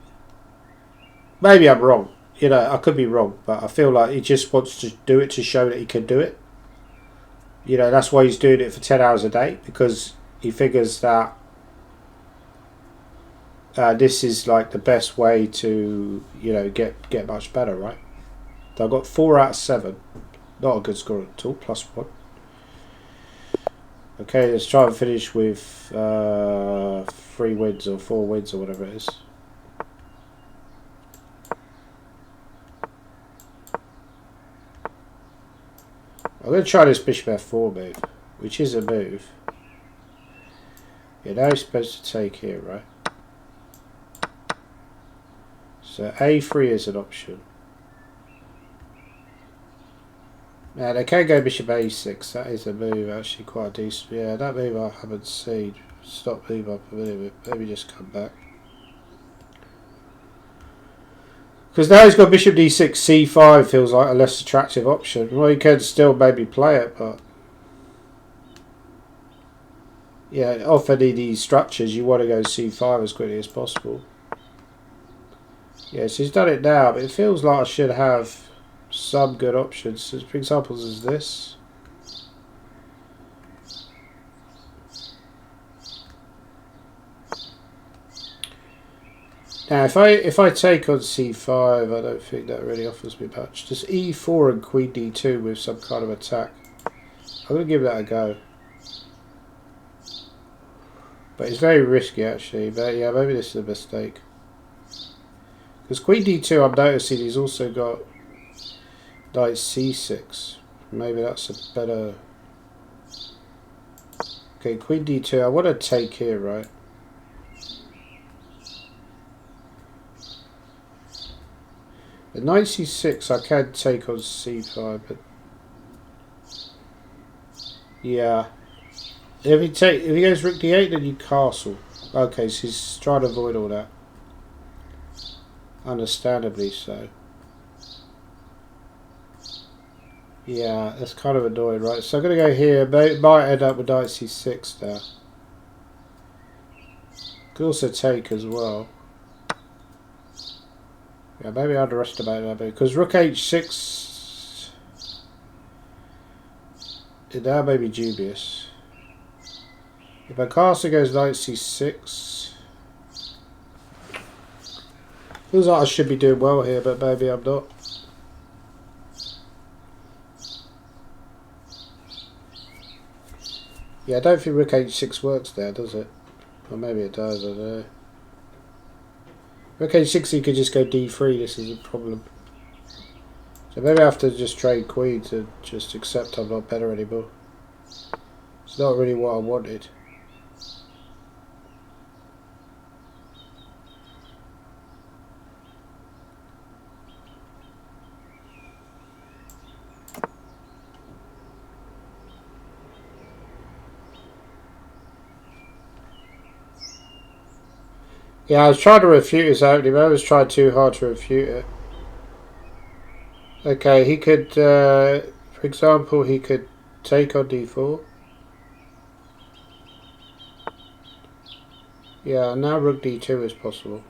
[SPEAKER 1] Maybe I'm wrong. You know, I could be wrong. But I feel like he just wants to do it to show that he can do it. You know, that's why he's doing it for 10 hours a day. Because he figures that this is like the best way to, you know, get much better, right? So I got 4 out of 7. Not a good score at all. +1. Okay, let's try and finish with 3 wins or 4 wins or whatever it is. I'm going to try this bishop f4 move, which is a move. Yeah, now he's supposed to take here, right? So a3 is an option. Now they can go bishop a6. That is a move, actually quite decent. Yeah, that move I haven't seen. Stop move up a minute. Maybe just come back. Because now he's got bishop d6, c5 feels like a less attractive option. Well, you can still maybe play it, but yeah, off any of these structures, you want to go c5 as quickly as possible. Yeah, so he's done it now, but it feels like I should have some good options. So for examples is this. Now if I take on c5, I don't think that really offers me much. Just e4 and queen d2 with some kind of attack. I'm going to give that a go. But it's very risky actually, but yeah, maybe this is a mistake. Because queen d2, I'm noticing he's also got knight c6. Maybe that's a better... Okay, queen d2, I want to take here, right? The knight c6 I can take on c5, but... Yeah. If he goes rook d8, then you castle. Okay, so he's trying to avoid all that. Understandably so. Yeah, that's kind of annoying, right? So I'm going to go here. Might end up with knight c6 there. Could also take as well. Yeah, maybe I underestimated that bit. Because rook h6... It now may be dubious. If my castle goes knight c6... Feels like I should be doing well here, but maybe I'm not. Yeah, I don't think rook h6 works there, does it? Or maybe it does, I don't know. Rook h6 you could just go d3, this is a problem. So maybe I have to just trade queen to just accept I'm not better anymore. It's not really what I wanted. Yeah, I was trying to refute his opening, but I was trying too hard to refute it. Okay, he could, for example, he could take on d4. Yeah, now rook d2 is possible.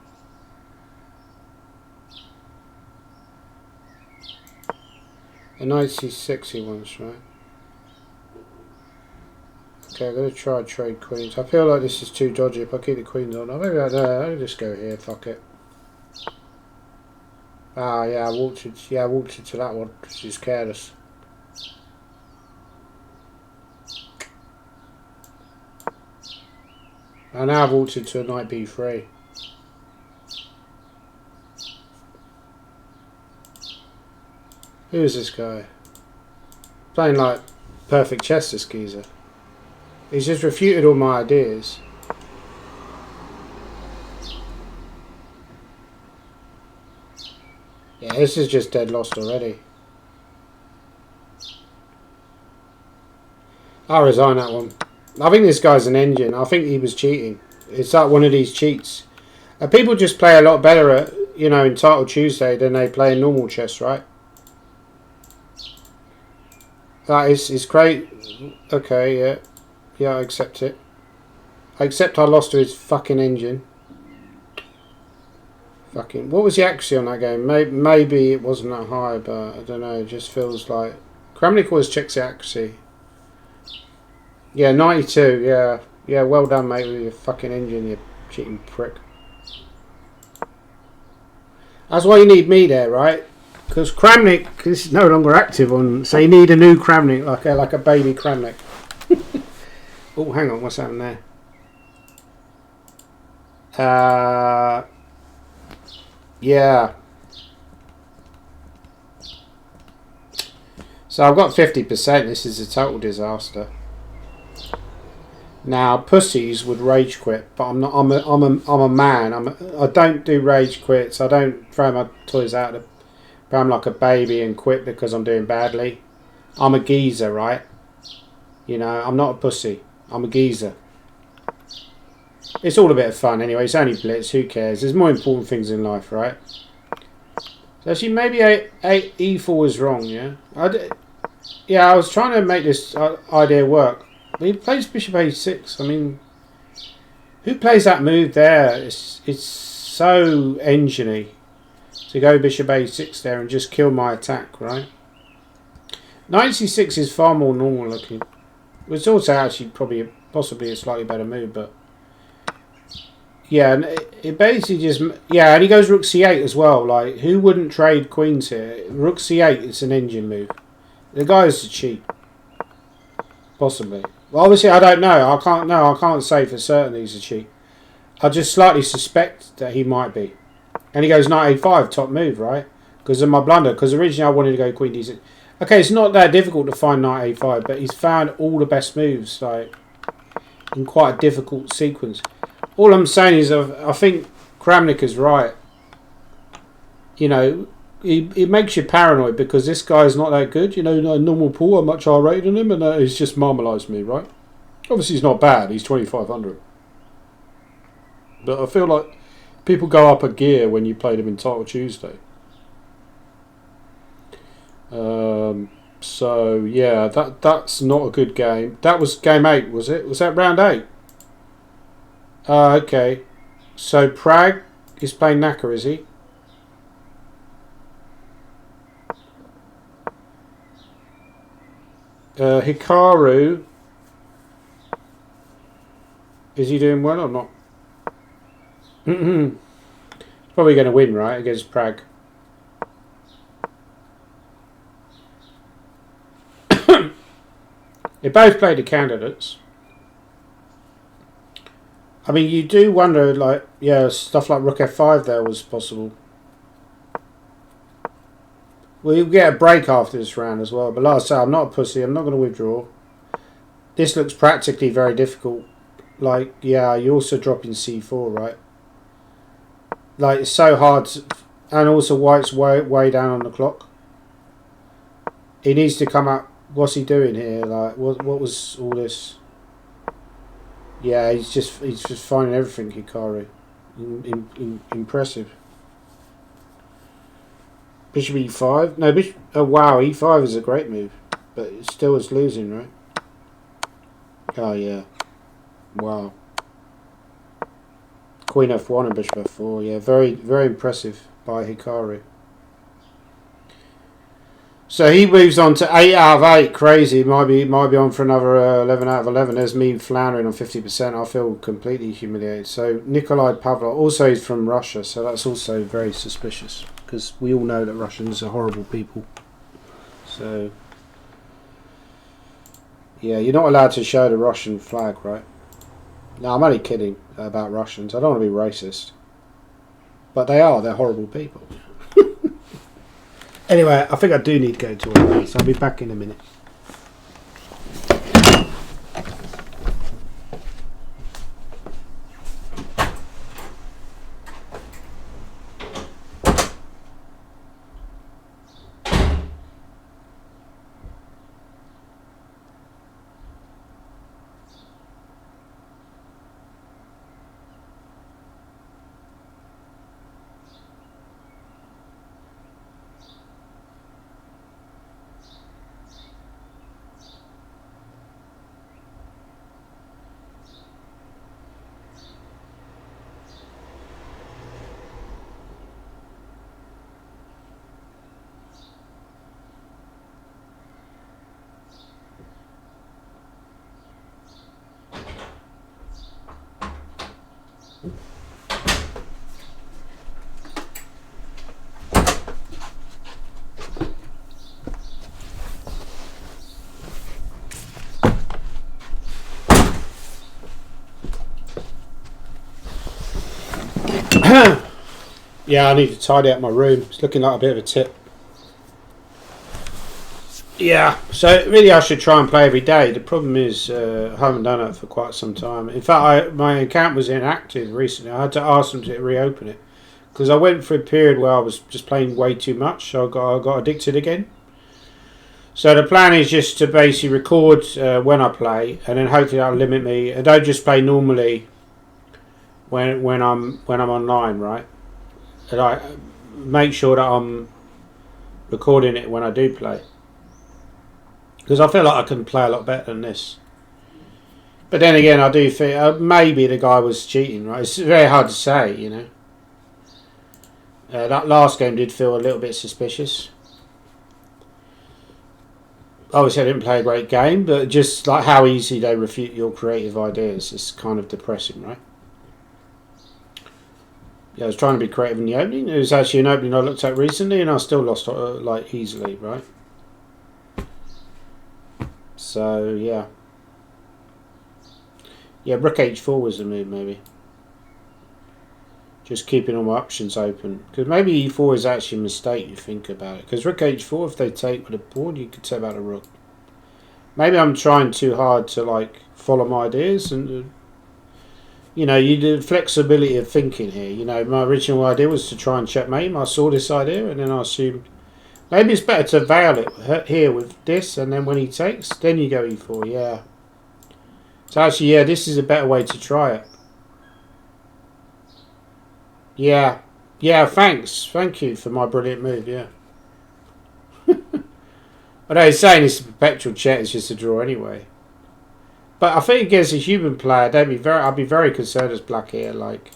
[SPEAKER 1] A knight c6 he wants, right? Okay, I'm going to try trade queens. I feel like this is too dodgy if I keep the queens on. Maybe I'll just go here, fuck it. Ah, yeah, I walked into that one because she's careless. And now I've walked into a knight b3. Who is this guy? Playing like perfect chess, this geezer. He's just refuted all my ideas. Yeah, this is just dead lost already. I'll resign that one. I think this guy's an engine. I think he was cheating. It's like one of these cheats. People just play a lot better at, you know, in Title Tuesday than they play in normal chess, right? That is great. Okay, yeah. Yeah, I accept it. I accept I lost to his fucking engine. Fucking... What was the accuracy on that game? Maybe it wasn't that high, but I don't know. It just feels like... Kramnik always checks the accuracy. Yeah, 92, yeah. Yeah, well done, mate, with your fucking engine, you cheating prick. That's why you need me there, right? Because Kramnik is no longer active on... So you need a new Kramnik, like a baby Kramnik. Oh, hang on, what's happening there? Yeah. So I've got 50%. This is a total disaster. Now, pussies would rage quit, but I'm not. I'm a man. I don't do rage quits. I don't throw my toys out the pram like a baby and quit because I'm doing badly. I'm a geezer, right? You know, I'm not a pussy. I'm a geezer. It's all a bit of fun anyway. It's only blitz. Who cares? There's more important things in life, right? So actually, maybe e4 was wrong. Yeah. I was trying to make this idea work. But he plays bishop a6. I mean, who plays that move there? It's so engine-y to go bishop a6 there and just kill my attack, right? Knight c6 is far more normal looking. It's also actually possibly a slightly better move, but yeah, and it basically just and he goes rook c8 as well. Like, who wouldn't trade queens here? Rook c8 is an engine move. The guy is a cheat, possibly. Well, obviously, I don't know. I can't say for certain he's a cheat. I just slightly suspect that he might be. And he goes knight a5, top move, right? Because of my blunder. Because originally I wanted to go queen d6. Okay, it's not that difficult to find knight a5, but he's found all the best moves, like, in quite a difficult sequence. All I'm saying is I think Kramnik is right. You know, it makes you paranoid because this guy's not that good. You know, a normal pool, I'm much higher rated than him, and he's just marmalised me, right? Obviously, he's not bad. He's 2,500. But I feel like people go up a gear when you play them in Title Tuesday. So yeah, that's not a good game. That was game 8, was it? Was that round 8? Okay. So Prague is playing Naka, is he? Hikaru, is he doing well or not? Probably going to win, right, against Prague. They both played the candidates. I mean, you do wonder, like, yeah, stuff like rook f5 there was possible. We'll get a break after this round as well. But like I say, I'm not a pussy. I'm not going to withdraw. This looks practically very difficult. Like, yeah, you're also dropping c4, right? Like, it's so hard to, and also white's way down on the clock. He needs to come up. What's he doing here? Like, what was all this? Yeah, he's just finding everything, Hikari. Impressive. Bishop e5. No, bishop. Oh wow, e5 is a great move, but it still is losing, right? Oh yeah. Wow. Queen f1 and bishop f4. Yeah, very impressive by Hikari. So he moves on to 8 out of 8. Crazy. Might be on for another 11 out of 11. There's me floundering on 50%. I feel completely humiliated. So Nikolai Pavlov, also he's from Russia, so that's also very suspicious, because we all know that Russians are horrible people. So yeah, you're not allowed to show the Russian flag, right? No, I'm only kidding about Russians. I don't want to be racist, but they are. They're horrible people. Anyway, I think I do need to go to toilet, so I'll be back in a minute. Yeah, I need to tidy up my room. It's looking like a bit of a tip. Yeah, so really I should try and play every day. The problem is I haven't done it for quite some time. In fact, my account was inactive recently. I had to ask them to reopen it, because I went for a period where I was just playing way too much, so I got addicted again. So the plan is just to basically record when I play, and then hopefully that'll limit me. I don't just play normally when I'm online, right? And I make sure that I'm recording it when I do play, because I feel like I can play a lot better than this. But then again, I do feel maybe the guy was cheating, right? It's very hard to say, you know. That last game did feel a little bit suspicious. Obviously I didn't play a great game, but just like how easy they refute your creative ideas is kind of depressing, right? Yeah, I was trying to be creative in the opening. It was actually an opening I looked at recently, and I still lost like easily, right? So yeah, rook h4 was the move, maybe. Just keeping all my options open, because maybe e4 is actually a mistake. You think about it, because rook h4, if they take with a pawn, you could take out a rook. Maybe I'm trying too hard to like follow my ideas and. You know, you do flexibility of thinking here. You know, my original idea was to try and checkmate him. I saw this idea, and then I assumed maybe it's better to veil it here with this, and then when he takes, then you go e4. Yeah. So actually, yeah, this is a better way to try it. Yeah. Thanks. Thank you for my brilliant move. Yeah. I know he's saying it's a perpetual check. It's just a draw anyway. But I think against a human player, I'd be very concerned as black here, like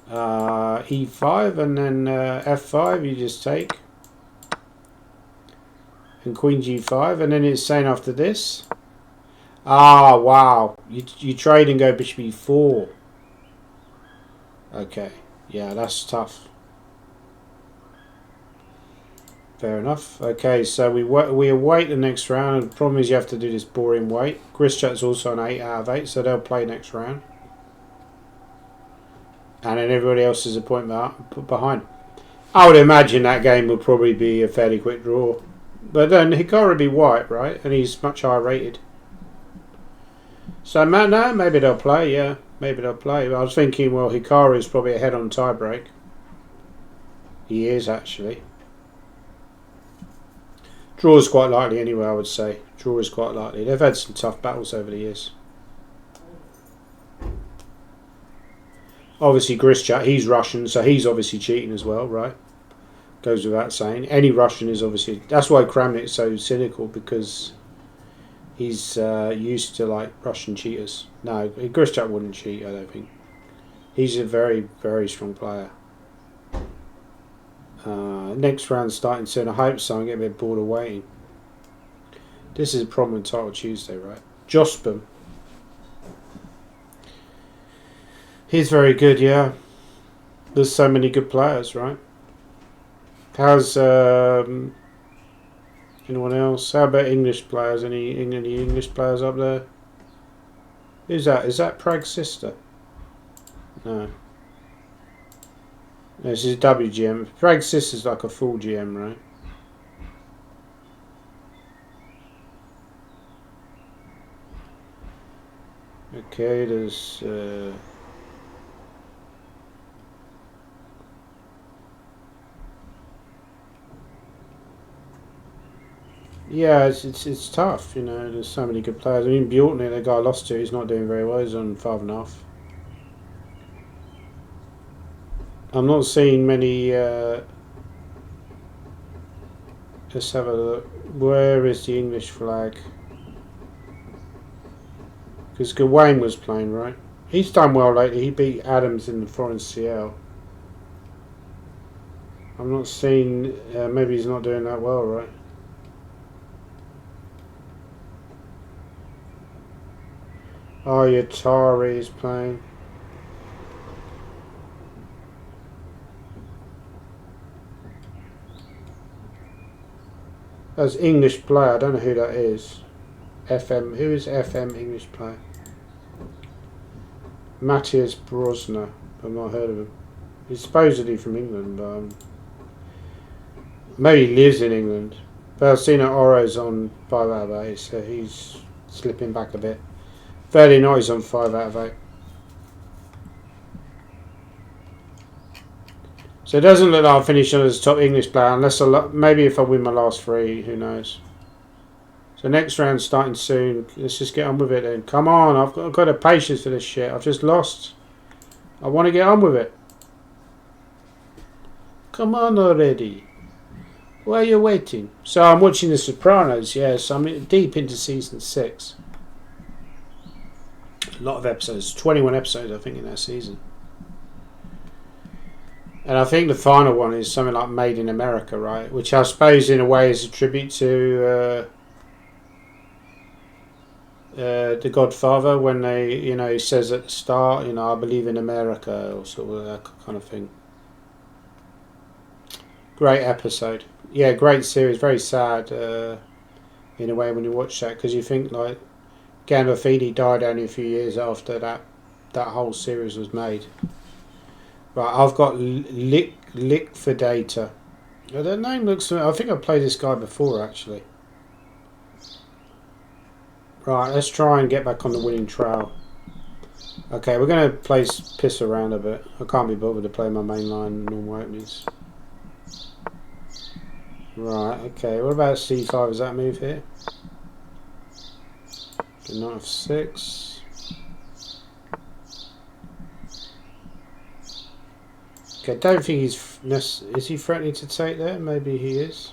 [SPEAKER 1] e5 and then f5. You just take, and queen g5, and then it's saying after this. Ah, wow! You trade and go bishop e4. Okay, yeah, that's tough. Fair enough. Okay, so we await the next round. The problem is you have to do this boring wait. Grischat's also an 8 out of 8, so they'll play next round. And then everybody else is a point behind. I would imagine that game will probably be a fairly quick draw. But then Hikaru would be white, right? And he's much higher rated. So no, maybe they'll play, yeah. Maybe they'll play. I was thinking, well, Hikaru is probably ahead on tiebreak. He is, actually. Draw is quite likely anyway, I would say. Draw is quite likely. They've had some tough battles over the years. Obviously, Grischat, he's Russian, so he's obviously cheating as well, right? Goes without saying. Any Russian is obviously... That's why Kramnik's so cynical, because he's used to, like, Russian cheaters. No, Grischat wouldn't cheat, I don't think. He's a very, very strong player. Next round starting soon. I hope so. I'm getting a bit bored of waiting. This is a problem with Title Tuesday, right? Jospin. He's very good, yeah. There's so many good players, right? How's anyone else? How about English players? Any English players up there? Who's that? Is that Prague's sister? No. This is WGM. Prague's sister's like a full GM, right? Okay, there's... yeah, it's tough, you know. There's so many good players. I mean, Bjorkney, the guy I lost to, he's not doing very well. He's on 5.5. I'm not seeing many. Let's have a look. Where is the English flag? Because Gawain was playing, right? He's done well lately. He beat Adams in the Foreign CL. I'm not seeing. Maybe he's not doing that well, right? Oh, Yatari is playing. That's English player. I don't know who that is. FM. Who is FM English player? Matthias Brosner. I've not heard of him. He's supposedly from England, but maybe he lives in England. But I've seen that Oro's on 5 out of 8, so he's slipping back a bit. Fairly nice on 5 out of 8. So it doesn't look like I'll finish on as top English player unless maybe if I win my last 3, who knows. So next round starting soon. Let's just get on with it then. Come on, I've got a patience for this shit. I've just lost. I want to get on with it. Come on already. Why are you waiting? So I'm watching The Sopranos, yes. I'm deep into season 6. A lot of episodes. 21 episodes, I think, in that season. And I think the final one is something like Made in America, right? Which I suppose in a way is a tribute to The Godfather, when they, you know, he says at the start, you know, I believe in America, or sort of that kind of thing. Great episode. Yeah, great series. Very sad in a way when you watch that, because you think like Gandolfini died only a few years after that whole series was made. Right, I've got Lick for Data. Oh, that name looks... I think I've played this guy before, actually. Right, let's try and get back on the winning trail. Okay, we're going to piss around a bit. I can't be bothered to play my main line normal openings. Right, okay. What about C5? Is that move here? Knight f6. Okay, I don't think he's... Is he threatening to take there? Maybe he is.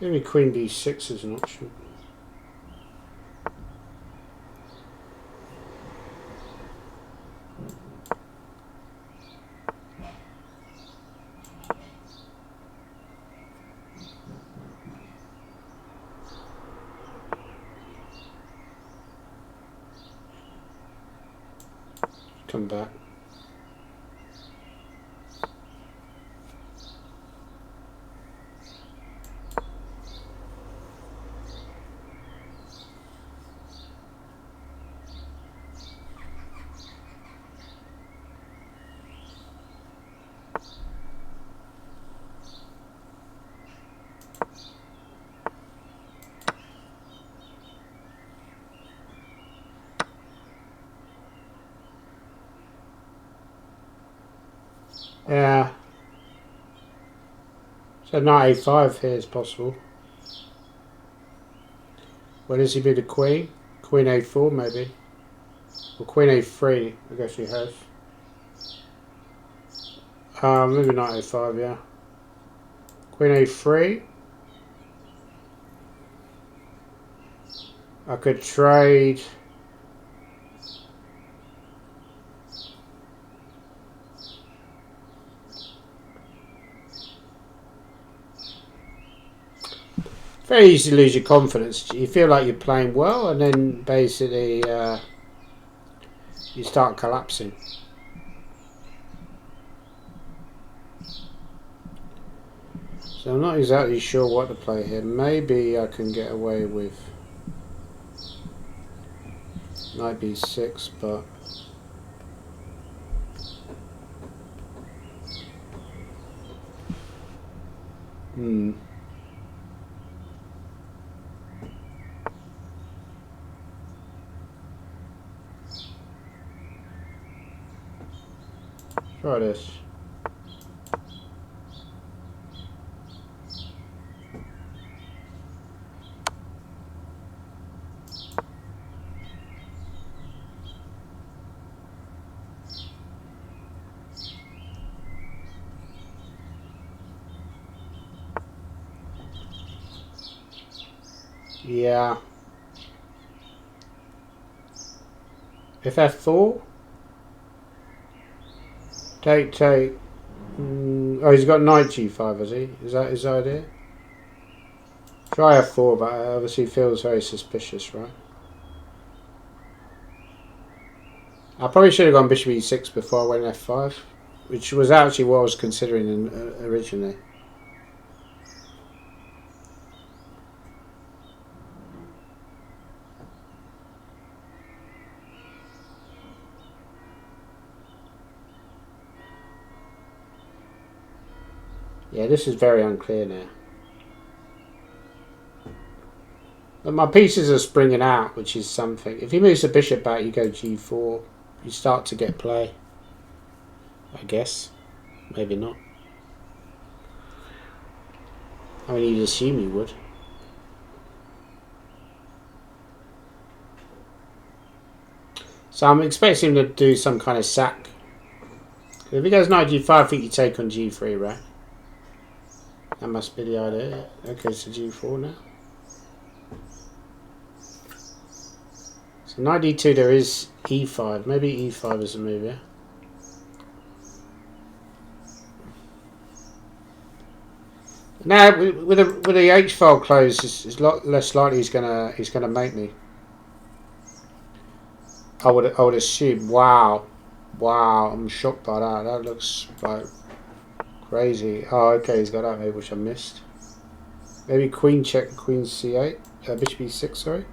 [SPEAKER 1] Maybe Queen b6 is an option. Come back. Yeah. So knight a5 here is possible. Where does he be the queen? Queen a4 maybe. Or queen a3, I guess he has. Maybe knight a5, yeah. Queen a3. I could trade. Very easy to lose your confidence. You feel like you're playing well, and then basically you start collapsing. So I'm not exactly sure what to play here. Maybe I can get away with knight b6, but try this. Yeah. If f4, take. Oh, he's got knight g5, has he? Is that his idea? Try f4, but it obviously feels very suspicious, right? I probably should have gone bishop e6 before I went f5, which was actually what I was considering originally. Yeah, this is very unclear now. But my pieces are springing out, which is something. If he moves the bishop back, you go g4. You start to get play. I guess. Maybe not. I mean, you'd assume you would. So I'm expecting him to do some kind of sack. If he goes knight g5, I think you take on g3, right? That must be the idea. Okay, so g4 now. So knight d2, there is e5. Maybe e5 is a move, yeah? Now with the h file closed, it's a lot less likely he's gonna make me. I would assume. Wow, I'm shocked by that. That looks like crazy. Oh, okay, he's got that move which I missed. Maybe queen check, queen c8, bishop e6. Sorry.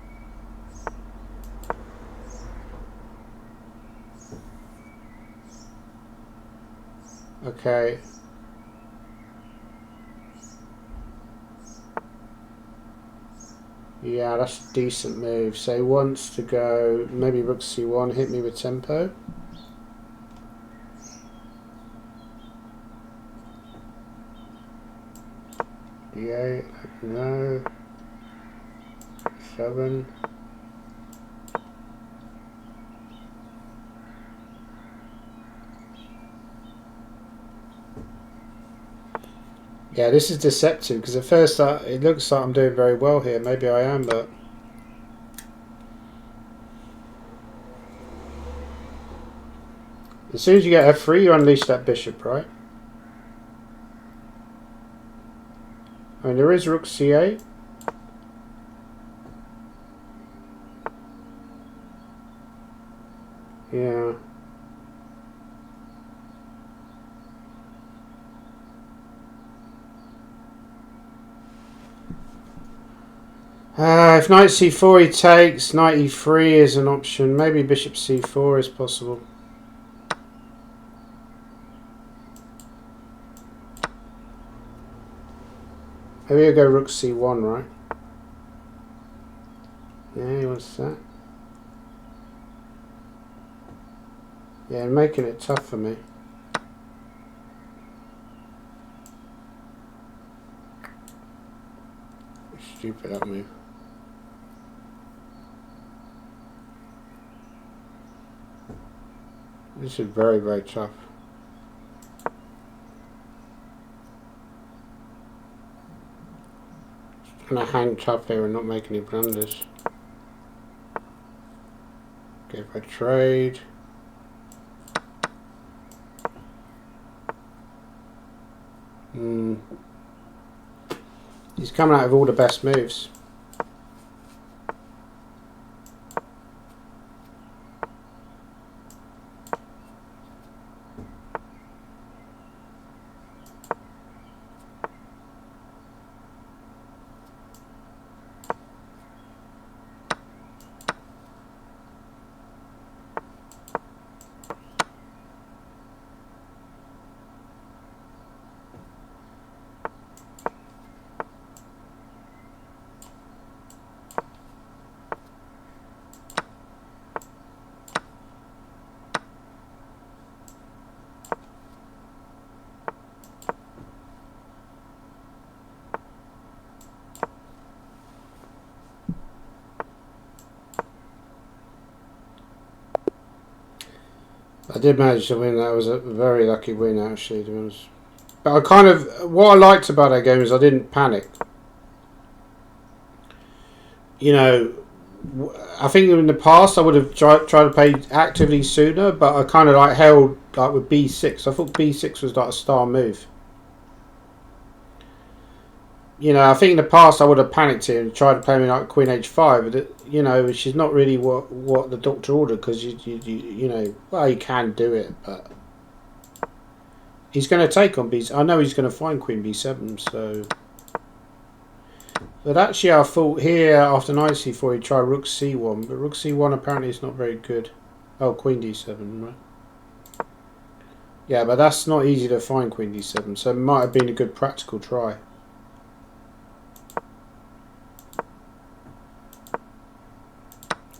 [SPEAKER 1] Okay. Yeah, that's a decent move. So he wants to go maybe rook c1, hit me with tempo. d8, no. 7. Yeah, this is deceptive because at first it looks like I'm doing very well here. Maybe I am, but as soon as you get f3, you unleash that bishop, right? I mean, there is rook c8. Yeah. If knight c4 he takes, knight e3 is an option. Maybe bishop c4 is possible. Maybe I'll go rook c1, right? Yeah, he wants that. Yeah, making it tough for me. stupid, that move. This is very, very tough. Just trying to hang tough here and not make any blunders. Okay, if I trade. He's coming out with all the best moves. I did manage to win. That was a very lucky win, actually, to be honest. But I kind of... What I liked about that game is I didn't panic. You know, I think in the past I would have tried to play actively sooner, but I kind of like held like with B6. I thought B6 was like a star move. You know, I think in the past I would have panicked here and tried to play me like Queen H5, but you know, which is not really what the doctor ordered, because you know, well, you can do it, but he's going to take on B. I know he's going to find Queen B7, so. But actually, I thought here after Knight C4 he'd try Rook C1, but Rook C1 apparently is not very good. Oh, Queen D7, right? Yeah, but that's not easy to find, Queen D7, so it might have been a good practical try.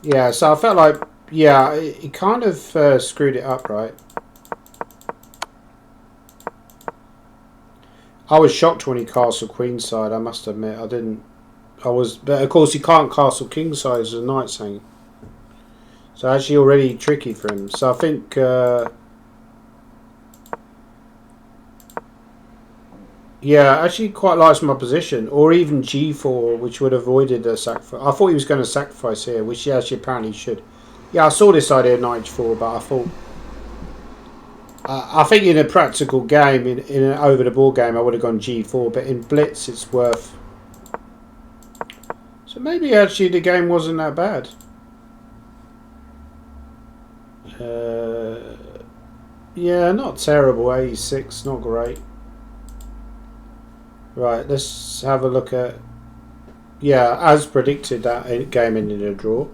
[SPEAKER 1] Yeah, so I felt like, yeah, he kind of screwed it up, right? I was shocked when he castled queenside, I must admit. But of course he can't castle kingside as a knight's hanging. So actually already tricky for him. So I think, yeah, actually quite likes my position. Or even G4, which would have avoided a sacrifice. I thought he was going to sacrifice here, which he actually apparently should. Yeah, I saw this idea of Knight H4, but I thought... I think in a practical game, in an over-the-board game, I would have gone G4, but in Blitz it's worth... So maybe actually the game wasn't that bad. Yeah, not terrible. 86, not great. Right, let's have a look at... Yeah, as predicted, that game ended in a draw.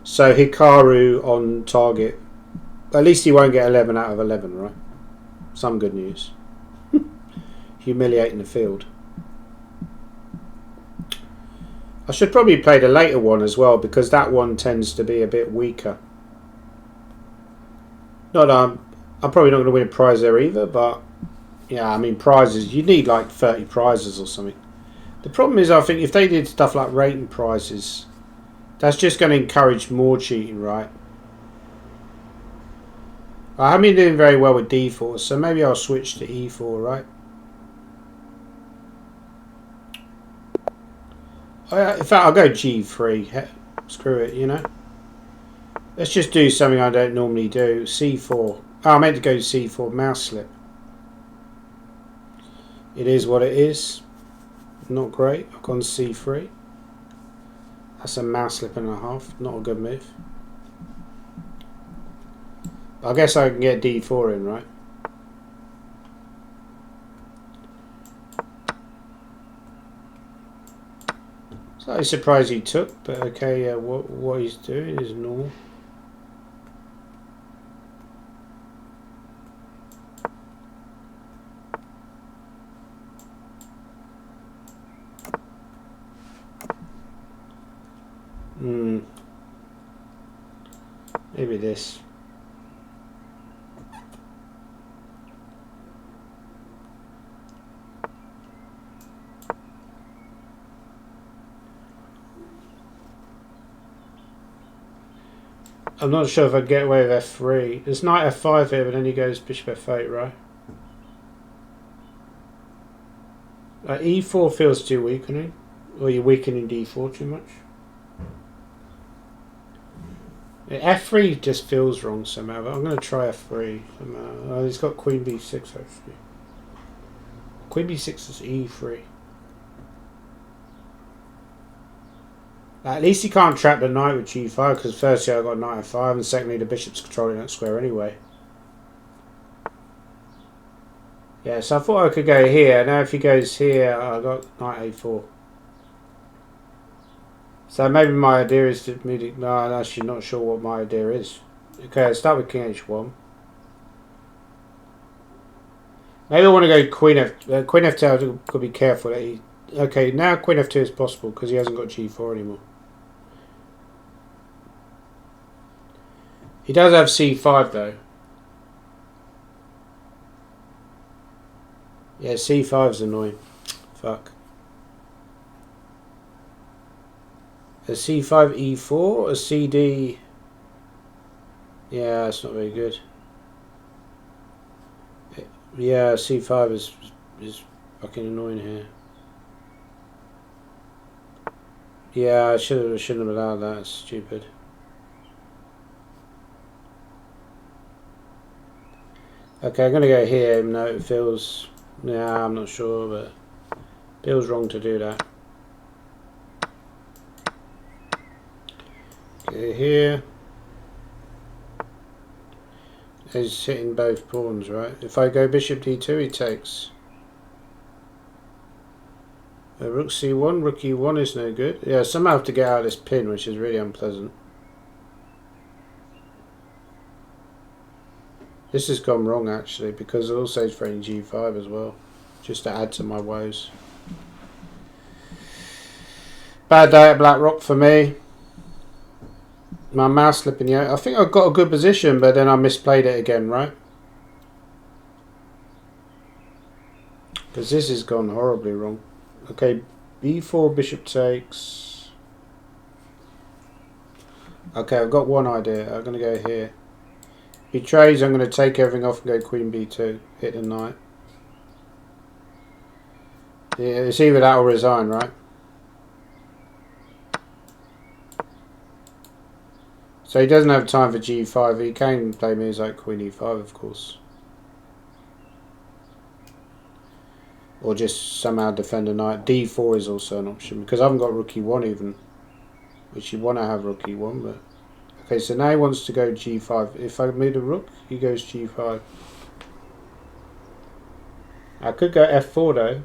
[SPEAKER 1] So Hikaru on target. At least he won't get 11 out of 11, right? Some good news. Humiliating the field. I should probably play the later one as well, because that one tends to be a bit weaker. Not I'm probably not going to win a prize there either, but yeah, I mean prizes, you need like 30 prizes or something. The problem is, I think if they did stuff like rating prizes, that's just going to encourage more cheating, right? I haven't been doing very well with D4, so maybe I'll switch to E4, right? In fact, I'll go G3. Screw it, you know. Let's just do something I don't normally do. C4. Oh, I meant to go C4. Mouse slip. It is what it is. Not great. I've gone C3. That's a mouse slip and a half. Not a good move. I guess I can get D4 in, right? Slightly surprised he took, but okay, yeah, what he's doing is normal. Maybe this. I'm not sure if I'd get away with f3. There's knight f5 here, but then he goes bishop f8, right? E4 feels too weakening. Or you're weakening d4 too much. F3 just feels wrong somehow, but I'm going to try F3 somehow. Oh, he's got Queen B6 actually. Queen B6 is E3. At least he can't trap the knight with G5, because firstly I've got knight F5 and secondly the bishop's controlling that square anyway. Yeah, so I thought I could go here. Now if he goes here, I've got knight A4. So maybe my idea is to move. No, I'm actually not sure what my idea is. Okay, I'll start with King H1. Maybe I want to go Queen F2. I've got to be careful that he. Okay, now Queen F2 is possible because he hasn't got G4 anymore. He does have C5 though. Yeah, C5's annoying. Fuck. A C5 E4, a CD. Yeah, it's not very good. Yeah, C5 is fucking annoying here. Yeah, I shouldn't have allowed that. It's stupid. Okay, I'm gonna go here, even though it feels. Yeah, I'm not sure, but it feels wrong to do that. Okay, here. He's hitting both pawns, right? If I go bishop d2, he takes. Rook c1, rook e1 is no good. Yeah, somehow I have to get out of this pin, which is really unpleasant. This has gone wrong actually, because it also is threatening g5 as well, just to add to my woes. Bad day at Blackrock for me. My mouse slipping out. I think I've got a good position, but then I misplayed it again, right? Because this has gone horribly wrong. Okay, b4, bishop takes. Okay, I've got one idea. I'm going to go here. He trades, I'm going to take everything off and go queen b2. Hit the knight. Yeah, it's either that or resign, right? So he doesn't have time for g5. He can play moves like queen e5, of course. Or just somehow defend a knight. d4 is also an option, because I haven't got rook e1 even. Which you want to have rook e1, but... Okay, so now he wants to go g5. If I move the rook, he goes g5. I could go f4 though.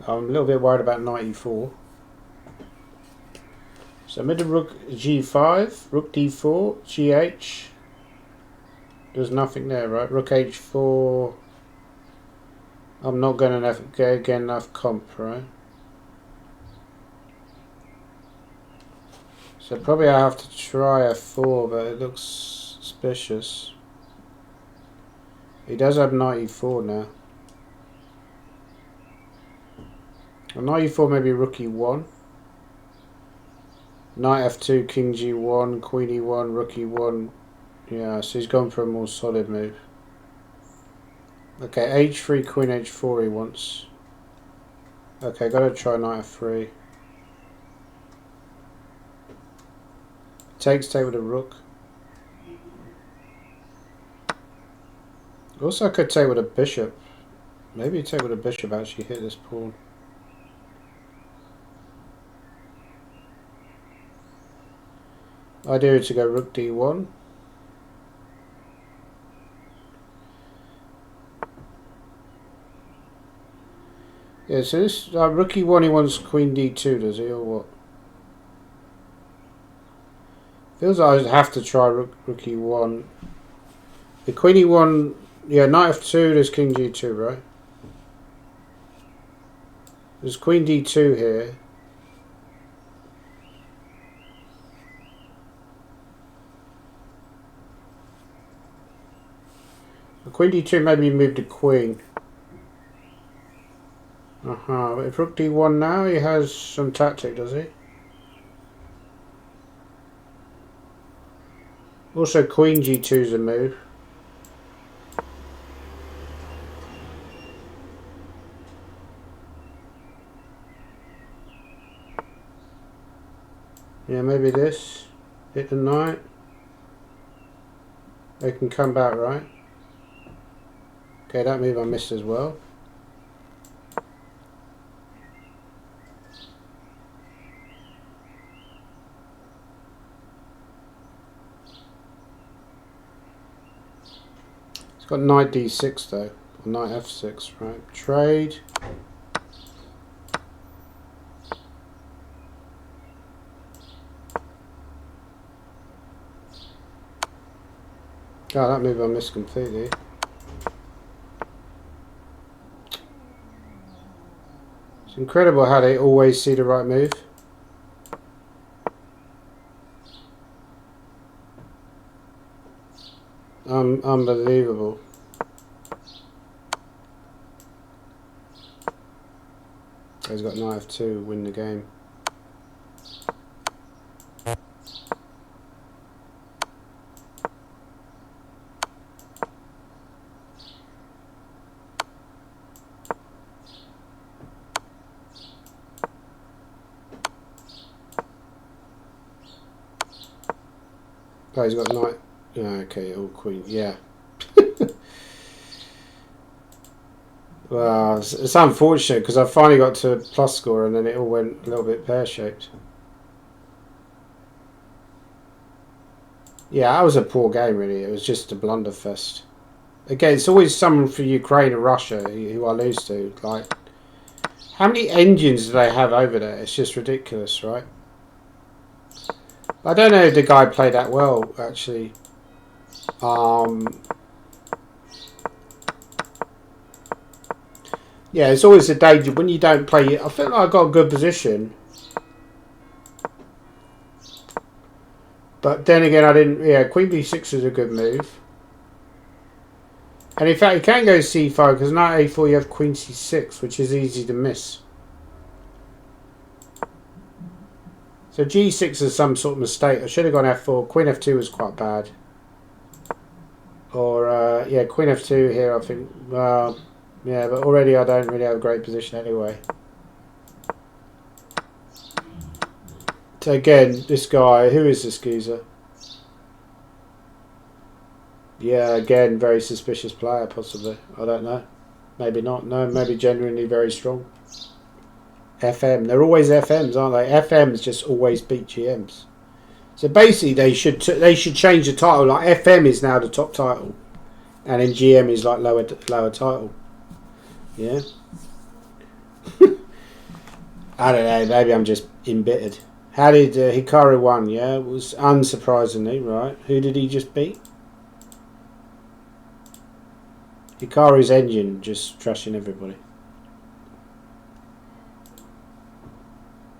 [SPEAKER 1] I'm a little bit worried about knight e4. So I made the rook g5, rook d4, gh. There's nothing there, right? Rook h4. I'm not going to get enough comp, right? So probably I have to try f4, but it looks suspicious. He does have knight e4 now. And knight e4, maybe rook e1. Knight f2, king g1, queen e1, rook e1. Yeah, so he's gone for a more solid move. Okay, h3, queen h4 he wants. Okay, gotta try knight f3. Take with a rook. Also I could take with a bishop. Maybe take with a bishop actually hit this pawn. Idea is to go rook d1. Yeah, so this rook e1 he wants queen d2, does he, or what? Feels like I have to try rook e1. The queen e1, yeah, knight f2, there's king g2, right? There's queen d2 here. The queen d2 maybe move the queen. But if rook d1 now, he has some tactic, does he? Also, Queen G2 is a move. Yeah, maybe this. Hit the knight. They can come back, right? Okay, that move I missed as well. It's got knight d6 though, or knight f6, right? Trade. Oh, that move I missed completely. It's incredible how they always see the right move. Unbelievable. He's got knight f2, win the game. Oh, he's got knight. Yeah, okay, all queen. Yeah. Well, it's unfortunate because I finally got to a plus score and then it all went a little bit pear-shaped. Yeah, that was a poor game, really. It was just a blunderfest. Again, it's always someone for Ukraine or Russia who I lose to. Like, how many engines do they have over there? It's just ridiculous, right? I don't know if the guy played that well, actually. Yeah, it's always a danger when you don't play. I feel like I got a good position, but then again, I didn't. Yeah, Queen B6 is a good move, and in fact, you can go C5 because knight A4 you have Queen C6, which is easy to miss. So G6 is some sort of mistake. I should have gone F4. Queen F2 was quite bad. Or yeah, Queen F2 here. I think. Yeah, but already I don't really have a great position anyway. So again, this guy, who is this geezer? Yeah, again, very suspicious player, possibly. I don't know. Maybe not. No, maybe genuinely very strong. FM. They're always FMs, aren't they? FMs just always beat GMs. So basically, they should change the title. Like FM is now the top title, and then GM is like lower title. Yeah. I don't know. Maybe I'm just embittered. How did Hikaru won? Yeah, it was unsurprisingly right. Who did he just beat? Hikaru's engine just trashing everybody.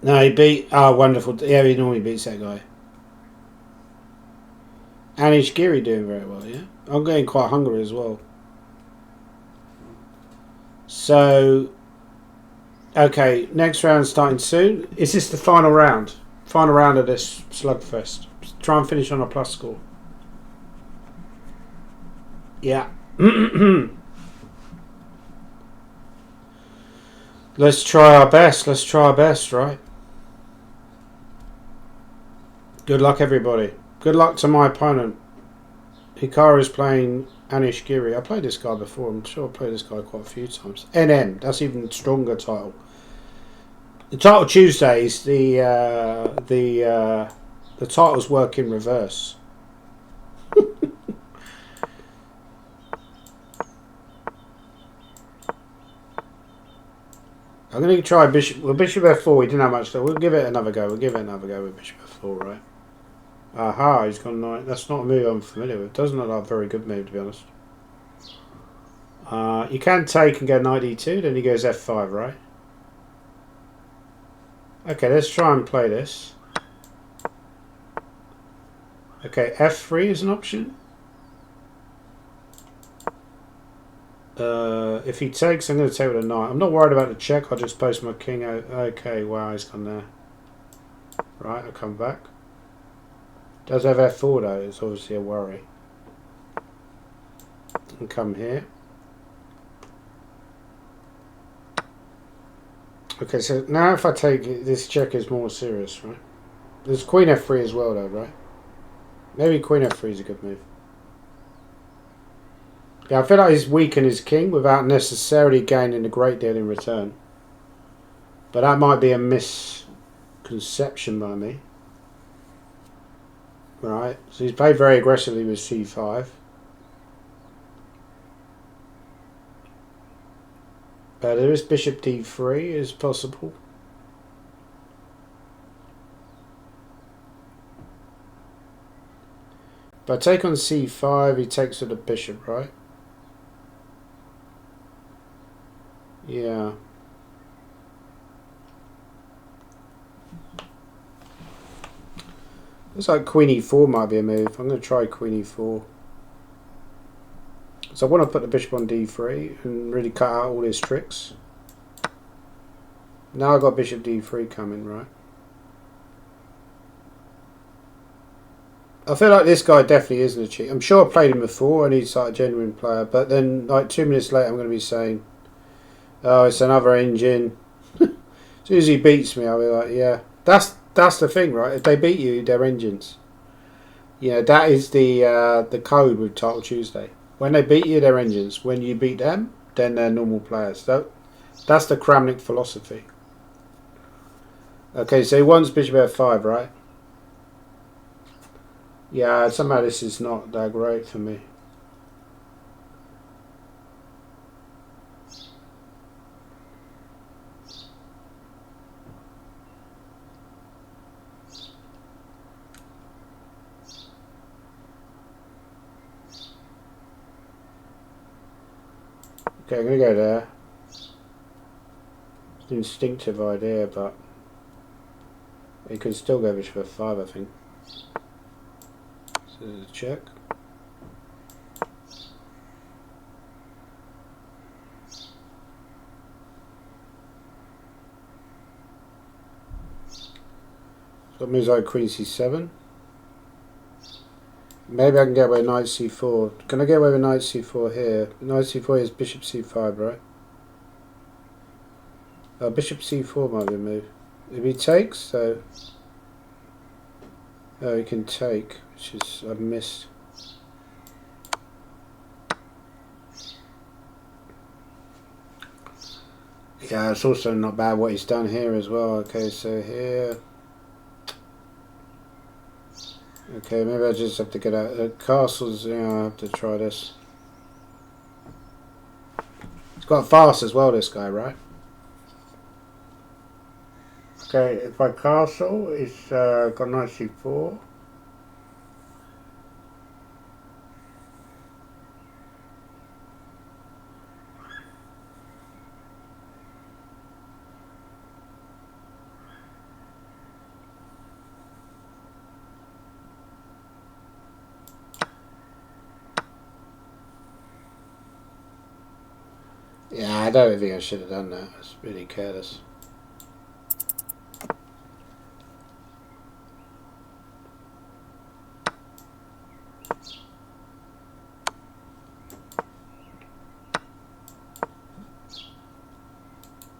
[SPEAKER 1] No, he beat. Oh, wonderful. Yeah, he normally beats that guy. Anish Giri doing very well. Yeah, I'm getting quite hungry as well. So, okay, next round starting soon. Is this the final round? Final round of this slugfest. Try and finish on a plus score. Yeah. Let's try our best. Let's try our best, right? Good luck, everybody. Good luck to my opponent. Hikaru's playing Anish Giri. I played this guy before. I'm sure I played this guy quite a few times. NM. That's even stronger title. The title Tuesdays. The titles work in reverse. I'm going to try Bishop. Well, Bishop F4. We didn't have much. We'll give it another go. We'll give it another go with Bishop F4, right? Aha, he's gone knight. That's not a move I'm familiar with. Doesn't look like a very good move, to be honest. You can take and go knight e2, then he goes f5, right? Okay, let's try and play this. Okay, f3 is an option. If he takes, I'm going to take with a knight. I'm not worried about the check. I'll just post my king out. Okay, wow, he's gone there. Right, I'll come back. Does have f4 though, it's obviously a worry. And come here. Okay, so now if I take it, this check is more serious, right? There's queen f3 as well though, right? Maybe queen f3 is a good move. Yeah, I feel like he's weakened his king without necessarily gaining a great deal in return. But that might be a misconception by me. Right, so he's played very aggressively with c5. There is bishop d3 is possible. If I take on c5, he takes with the bishop, right? Yeah. Looks like queen e4 might be a move. I'm going to try queen e4. So I want to put the bishop on d3 and really cut out all his tricks. Now I've got bishop d3 coming, right? I feel like this guy definitely isn't a cheat. I'm sure I played him before and he's like a genuine player, but then like 2 minutes later I'm going to be saying, oh, it's another engine. As soon as he beats me, I'll be like, yeah. That's the thing, right? If they beat you, they're engines. You know, that is the code with Title Tuesday. When they beat you, they're engines. When you beat them, then they're normal players. So that's the Kramnik philosophy. Okay, so he wants bishop f5, right? Yeah, somehow this is not that great for me. Okay, I'm going to go there. It's an instinctive idea, but he could still go bishop f5, I think. So there's a check. So it moves like queen c7. Maybe I can get away with knight c4. Can I get away with knight c4 here? Knight c4 is bishop c5, right? Oh, bishop c4 might be a move. If he takes, so... Oh, he can take, which is... I've missed. Yeah, it's also not bad what he's done here as well. Okay, so here... Okay, maybe I just have to get out. Castles, yeah, I have to try this. He's got fast as well, this guy, right? Okay, if I castle, it's got knight c4. Yeah, I don't think I should have done that. It's really careless.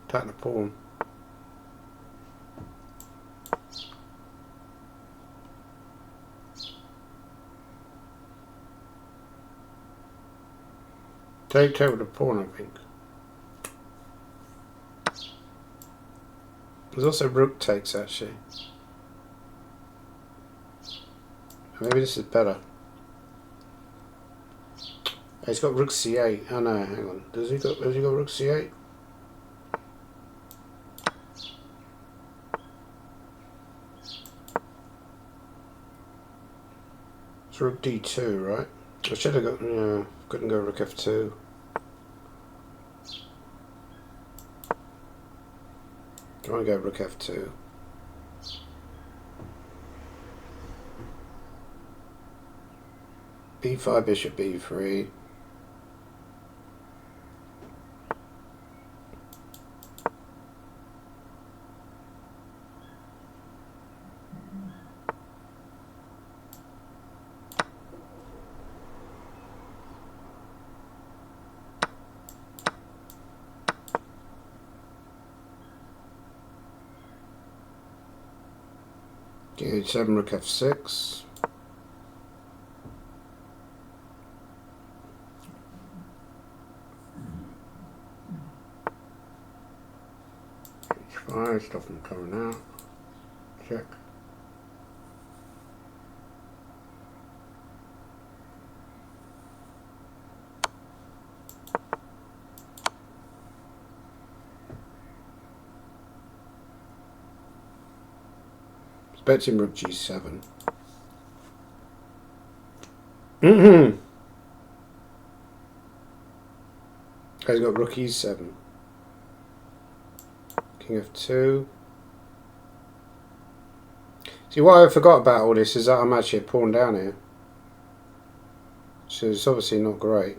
[SPEAKER 1] Attack the pawn. Take with the pawn, I think. There's also rook takes, actually. Maybe this is better. He's got rook c8. Oh no, hang on. Has he got rook c8? It's rook d2, right? I should have got, yeah, couldn't go rook f2. I want to go rook f2. b5, bishop b3. King h7, rook f6. H5, stop them coming out. Check. Expecting rook g7. He's got rook e7. King f2. See, what I forgot about all this is that I'm actually a pawn down here. So it's obviously not great.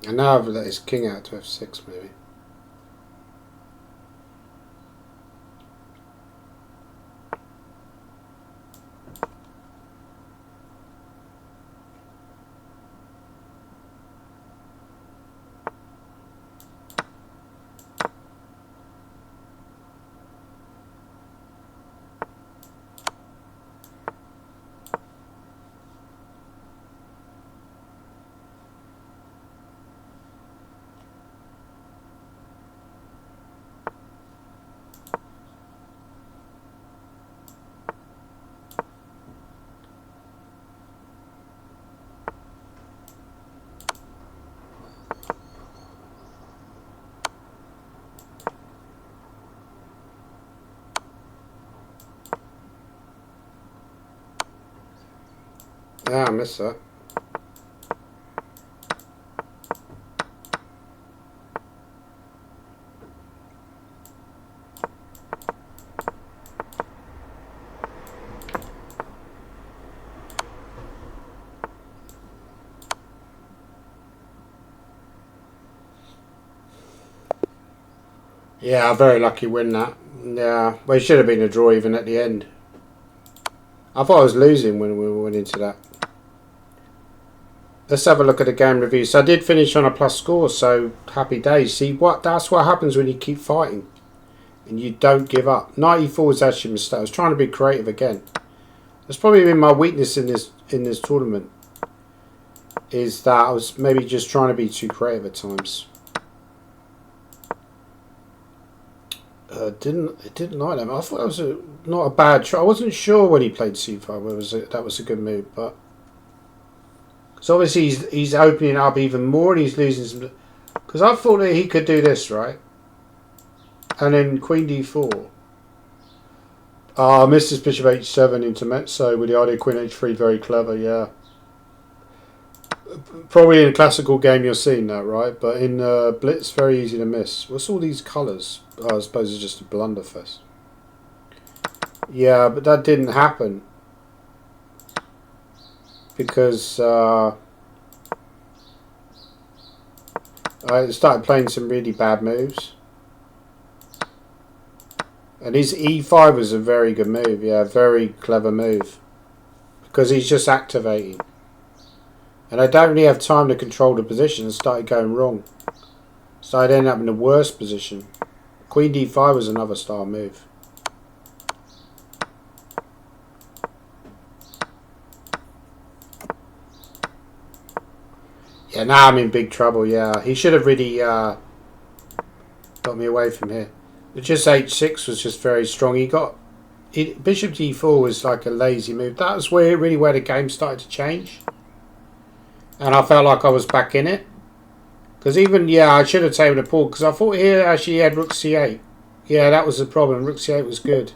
[SPEAKER 1] And now I've let his king out to f6 maybe. Ah, I missed that. Yeah, very lucky win that. Yeah, well, it should have been a draw even at the end. I thought I was losing when we went into that. Let's have a look at the game review. So I did finish on a plus score, so happy days. See, that's what happens when you keep fighting and you don't give up. 94 was actually a mistake. I was trying to be creative again. That's probably been my weakness in this tournament, is that I was maybe just trying to be too creative at times. Didn't like them. I thought that was not a bad try. I wasn't sure when he played c5 that was a good move, but so obviously he's opening up even more and he's losing some. Because I thought that he could do this, right, and then queen d4. Ah, missed his bishop h7 intermezzo with the idea queen h3. Very clever, yeah. Probably in a classical game you're seeing that, right? But in Blitz, very easy to miss. What's all these colours? Oh, I suppose it's just a blunderfest. Yeah, but that didn't happen. Because I started playing some really bad moves. And his e5 was a very good move. Yeah, very clever move. Because he's just activating. And I don't really have time to control the position and started going wrong. So I'd end up in the worst position. Queen d5 was another style move. Yeah, now I'm in big trouble, yeah. He should have really got me away from here. But just h6 was just very strong. Bishop d4 was like a lazy move. That was really where the game started to change. And I felt like I was back in it. Because even, yeah, I should have taken a pawn. Because I thought here actually he had rook c8. Yeah, that was the problem. Rook c8 was good.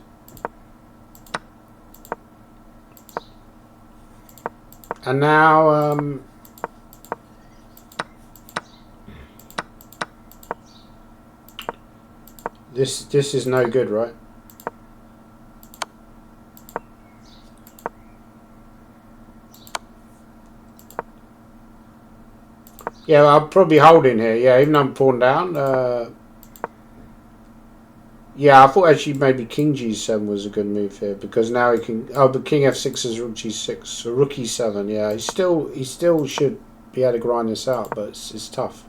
[SPEAKER 1] And now, this is no good, right? Yeah, I'll probably hold in here. Yeah, even though I'm pawn down. Yeah, I thought actually maybe king g7 was a good move here because now he can. Oh, but king f6 is rook g6, so rook e7. Yeah, he still should be able to grind this out, but it's tough.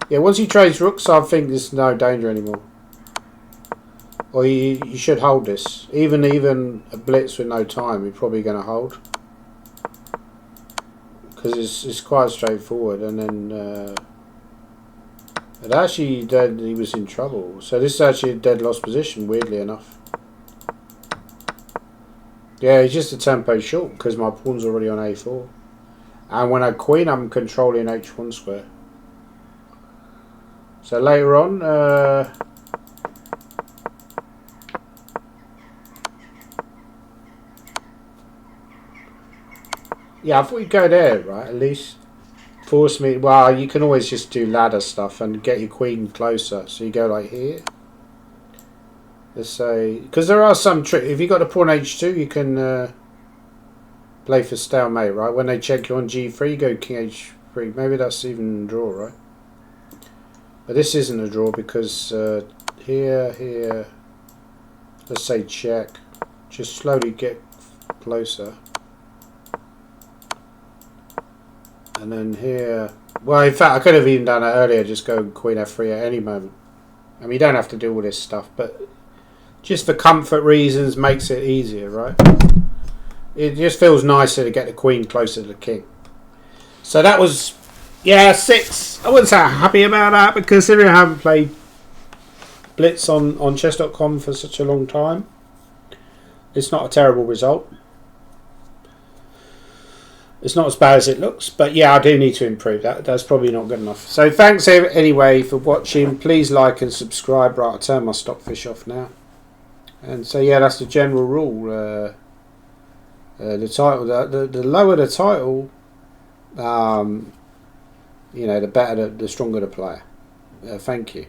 [SPEAKER 1] Yeah, once he trades rooks, I think there's no danger anymore. Or you should hold this. Even a blitz with no time, you're probably going to hold. Because it's quite straightforward. And then... it actually, he was in trouble. So this is actually a dead lost position, weirdly enough. Yeah, it's just a tempo short because my pawn's already on a4. And when I queen, I'm controlling h1 square. So later on, yeah, I thought you'd go there, right? At least force me. Well, you can always just do ladder stuff and get your queen closer. So you go like here. Let's say, because there are some tricks. If you got the pawn h2, you can play for stalemate, right? When they check you on g3, you go king h3. Maybe that's even a draw, right? But this isn't a draw because here, let's say check. Just slowly get closer. And then here, well, in fact, I could have even done it earlier. Just go queen f3 at any moment. I mean, you don't have to do all this stuff, but just for comfort reasons makes it easier, right? It just feels nicer to get the queen closer to the king. So that was, yeah, 6. I wasn't so happy about that, but considering I haven't played Blitz on chess.com for such a long time, it's not a terrible result. It's not as bad as it looks, but yeah, I do need to improve that. That's probably not good enough. So thanks anyway for watching. Please like and subscribe. Right, I'll turn my stockfish off now. And so yeah, that's the general rule. The title, the lower the title, you know, the better, the stronger the player. Thank you.